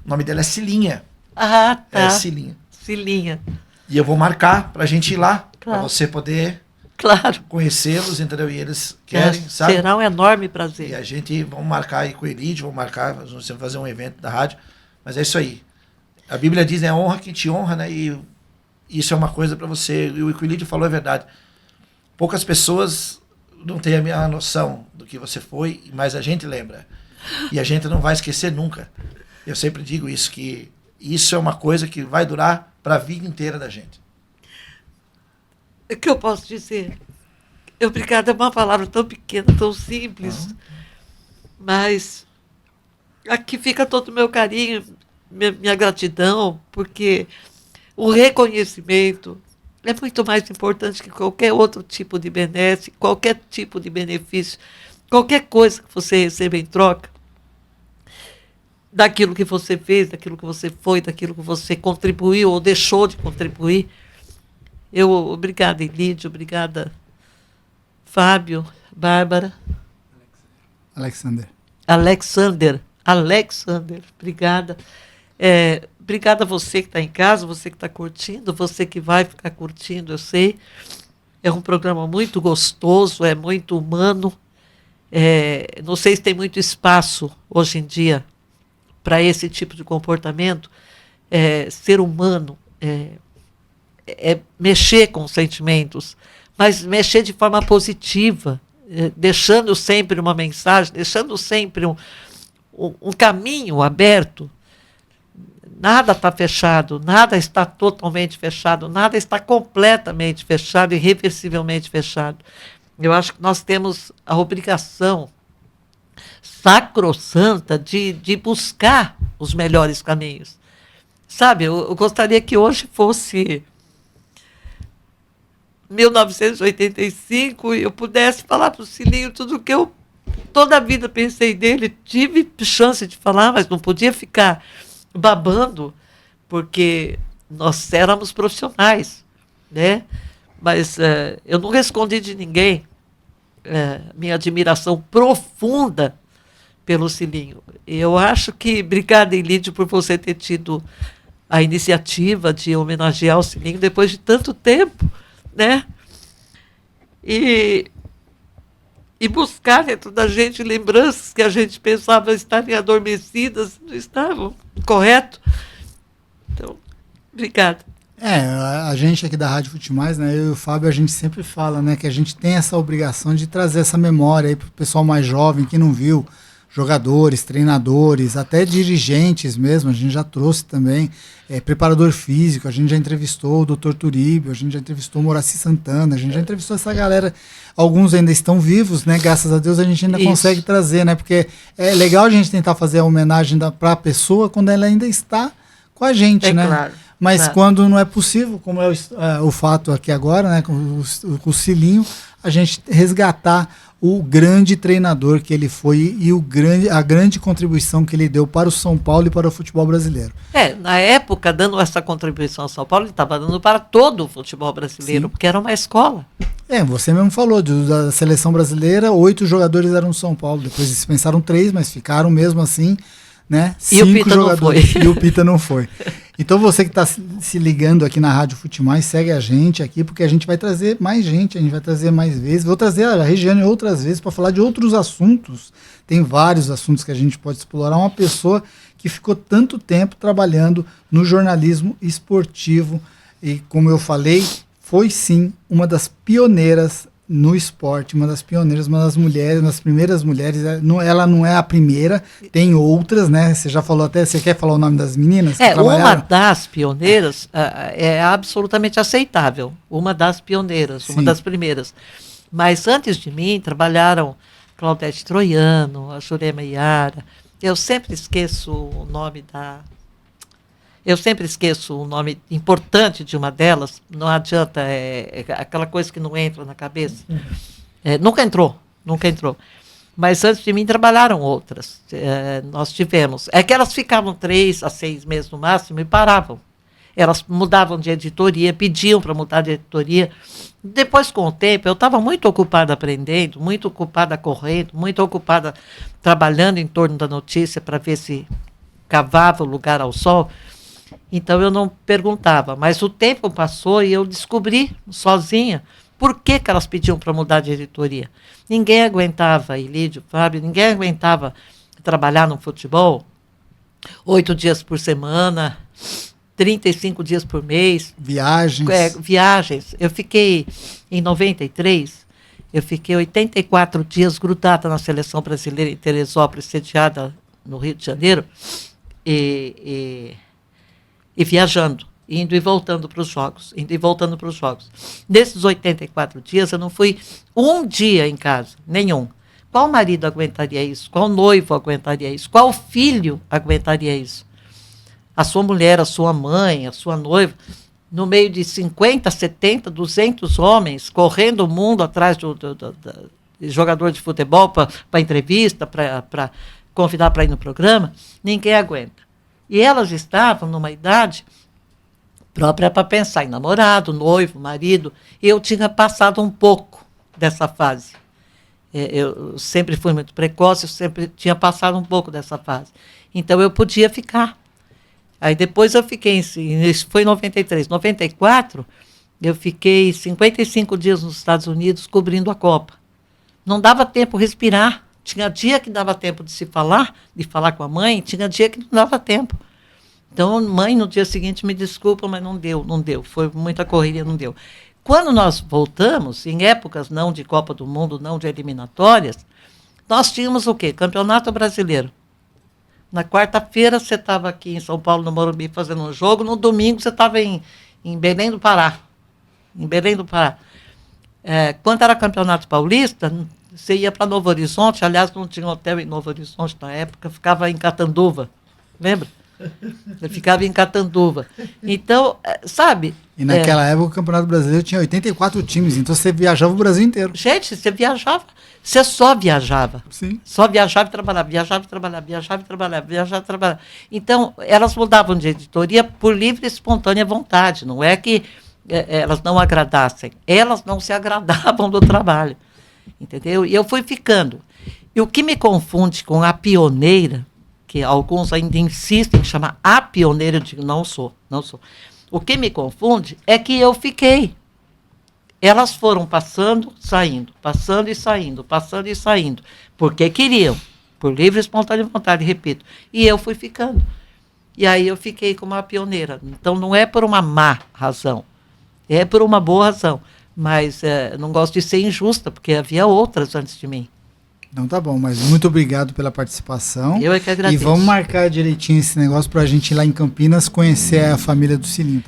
o nome dela é Cilinha. Tá. É Cilinha. Cilinha. E eu vou marcar pra gente ir lá, claro, pra você poder conhecê-los, entendeu? E eles querem, sabe? Será um enorme prazer. E a gente, vamos marcar aí com o Elide, vamos fazer um evento da rádio. Mas é isso aí. A Bíblia diz, né? Honra quem te honra, né? E isso é uma coisa para você. E o que o Elide falou é verdade. Poucas pessoas não têm a minha noção do que você foi, mas a gente lembra. E a gente não vai esquecer nunca. Eu sempre digo isso, que isso é uma coisa que vai durar para a vida inteira da gente. O que eu posso dizer? Obrigada é uma palavra tão pequena, tão simples. Mas aqui fica todo o meu carinho, minha gratidão, porque o reconhecimento é muito mais importante que qualquer outro tipo de benesse, qualquer tipo de benefício, qualquer coisa que você receba em troca daquilo que você fez, daquilo que você foi, daquilo que você contribuiu ou deixou de contribuir. Obrigada, Elídio, obrigada, Fábio, Bárbara. Alexander, obrigada. Obrigada a você que está em casa, você que está curtindo, você que vai ficar curtindo, eu sei. É um programa muito gostoso, é muito humano. Não sei se tem muito espaço hoje em dia para esse tipo de comportamento. Ser humano é mexer com os sentimentos, mas mexer de forma positiva, deixando sempre uma mensagem, deixando sempre um caminho aberto. Nada está fechado, nada está totalmente fechado, nada está completamente fechado, irreversivelmente fechado. Eu acho que nós temos a obrigação sacrossanta de buscar os melhores caminhos. Sabe, eu gostaria que hoje fosse 1985 e eu pudesse falar para o Cilinho tudo o que eu toda a vida pensei dele. Tive chance de falar, mas não podia ficar babando, porque nós éramos profissionais, né? Mas eu nunca escondi de ninguém minha admiração profunda pelo Cilinho. Eu acho que, obrigada, Ilídio, por você ter tido a iniciativa de homenagear o Cilinho depois de tanto tempo, né? E buscar dentro da gente lembranças que a gente pensava estarem adormecidas, não estavam, correto? Então, obrigada. A gente aqui da Rádio Futimais, né, eu e o Fábio, a gente sempre fala, né, que a gente tem essa obrigação de trazer essa memória aí para o pessoal mais jovem que não viu, jogadores, treinadores, até dirigentes mesmo, a gente já trouxe também, preparador físico, a gente já entrevistou o Dr. Turíbio, a gente já entrevistou o Moraci Santana, a gente já entrevistou essa galera, alguns ainda estão vivos, né, graças a Deus a gente ainda consegue trazer, né, porque é legal a gente tentar fazer a homenagem para a pessoa quando ela ainda está com a gente, né? Claro. Mas quando não é possível, como é o fato aqui agora, né, com o Cilinho, a gente resgatar o grande treinador que ele foi e a grande contribuição que ele deu para o São Paulo e para o futebol brasileiro. Na época, dando essa contribuição ao São Paulo, ele estava dando para todo o futebol brasileiro, sim, porque era uma escola. Você mesmo falou, da seleção brasileira, 8 jogadores eram do São Paulo, depois dispensaram 3, mas ficaram mesmo assim, né? 5 e o Pita jogadores. Não foi. E o Pita não foi. Então você que está se ligando aqui na Rádio Futimais, segue a gente aqui, porque a gente vai trazer mais gente, a gente vai trazer mais vezes. Vou trazer a Regiane outras vezes para falar de outros assuntos. Tem vários assuntos que a gente pode explorar. Uma pessoa que ficou tanto tempo trabalhando no jornalismo esportivo e, como eu falei, foi sim uma das pioneiras no esporte, uma das pioneiras, uma das mulheres, uma das primeiras mulheres. Ela não é a primeira, tem outras, né? Você já falou até, você quer falar o nome das meninas? Uma das pioneiras é absolutamente aceitável. Uma das pioneiras, sim, uma das primeiras. Mas antes de mim trabalharam Claudete Troiano, a Jurema Iara. Eu sempre esqueço o nome importante de uma delas, não adianta, aquela coisa que não entra na cabeça. Nunca entrou. Mas antes de mim trabalharam outras. Nós tivemos. É que elas ficavam 3 a 6 meses no máximo e paravam. Elas mudavam de editoria, pediam para mudar de editoria. Depois, com o tempo, eu estava muito ocupada aprendendo, muito ocupada correndo, muito ocupada trabalhando em torno da notícia para ver se cavava o lugar ao sol. Então eu não perguntava, mas o tempo passou e eu descobri sozinha por que elas pediam para mudar de editoria. Ninguém aguentava, Ilídio, Fábio, ninguém aguentava trabalhar no futebol 8 dias por semana, 35 dias por mês. Viagens. Viagens. Eu fiquei, em 93, 84 dias grudada na seleção brasileira em Teresópolis, sediada no Rio de Janeiro, e viajando, indo e voltando para os jogos, Nesses 84 dias, eu não fui um dia em casa, nenhum. Qual marido aguentaria isso? Qual noivo aguentaria isso? Qual filho aguentaria isso? A sua mulher, a sua mãe, a sua noiva, no meio de 50, 70, 200 homens, correndo o mundo atrás de jogador de futebol para entrevista, para convidar para ir no programa, ninguém aguenta. E elas estavam numa idade própria para pensar em namorado, noivo, marido. Eu tinha passado um pouco dessa fase. Eu sempre fui muito precoce, eu sempre tinha passado um pouco dessa fase. Então, eu podia ficar. Aí depois eu fiquei, isso foi em 93. 94, eu fiquei 55 dias nos Estados Unidos cobrindo a Copa. Não dava tempo respirar. Tinha dia que dava tempo de se falar, de falar com a mãe, tinha dia que não dava tempo. Então, mãe, no dia seguinte, me desculpa, mas não deu. Foi muita correria, não deu. Quando nós voltamos, em épocas não de Copa do Mundo, não de eliminatórias, nós tínhamos o quê? Campeonato Brasileiro. Na quarta-feira você estava aqui em São Paulo, no Morumbi, fazendo um jogo. No domingo você estava em Belém do Pará. Em Belém do Pará. Quando era Campeonato Paulista, você ia para Novo Horizonte. Aliás, não tinha hotel em Novo Horizonte na época. Ficava em Catanduva. Lembra? Eu ficava em Catanduva. Então, sabe... E naquela época o Campeonato Brasileiro tinha 84 times, então você viajava o Brasil inteiro. Gente, você viajava, você só viajava. Sim. Só viajava e trabalhava, viajava e trabalhava, viajava e trabalhava, viajava e trabalhava. Então, elas mudavam de editoria por livre e espontânea vontade. Não é que elas não agradassem, elas não se agradavam do trabalho. Entendeu? E eu fui ficando. E o que me confunde com a pioneira, que alguns ainda insistem em chamar a pioneira, eu digo, não sou. O que me confunde é que eu fiquei. Elas foram passando, saindo, passando e saindo, passando e saindo, porque queriam, por livre e espontânea vontade, repito. E eu fui ficando. E aí eu fiquei como a pioneira. Então não é por uma má razão, é por uma boa razão. Mas não gosto de ser injusta, porque havia outras antes de mim. Então tá bom, mas muito obrigado pela participação. Eu é que agradeço. E vamos marcar direitinho esse negócio pra gente ir lá em Campinas conhecer a família do Cilinho, tá?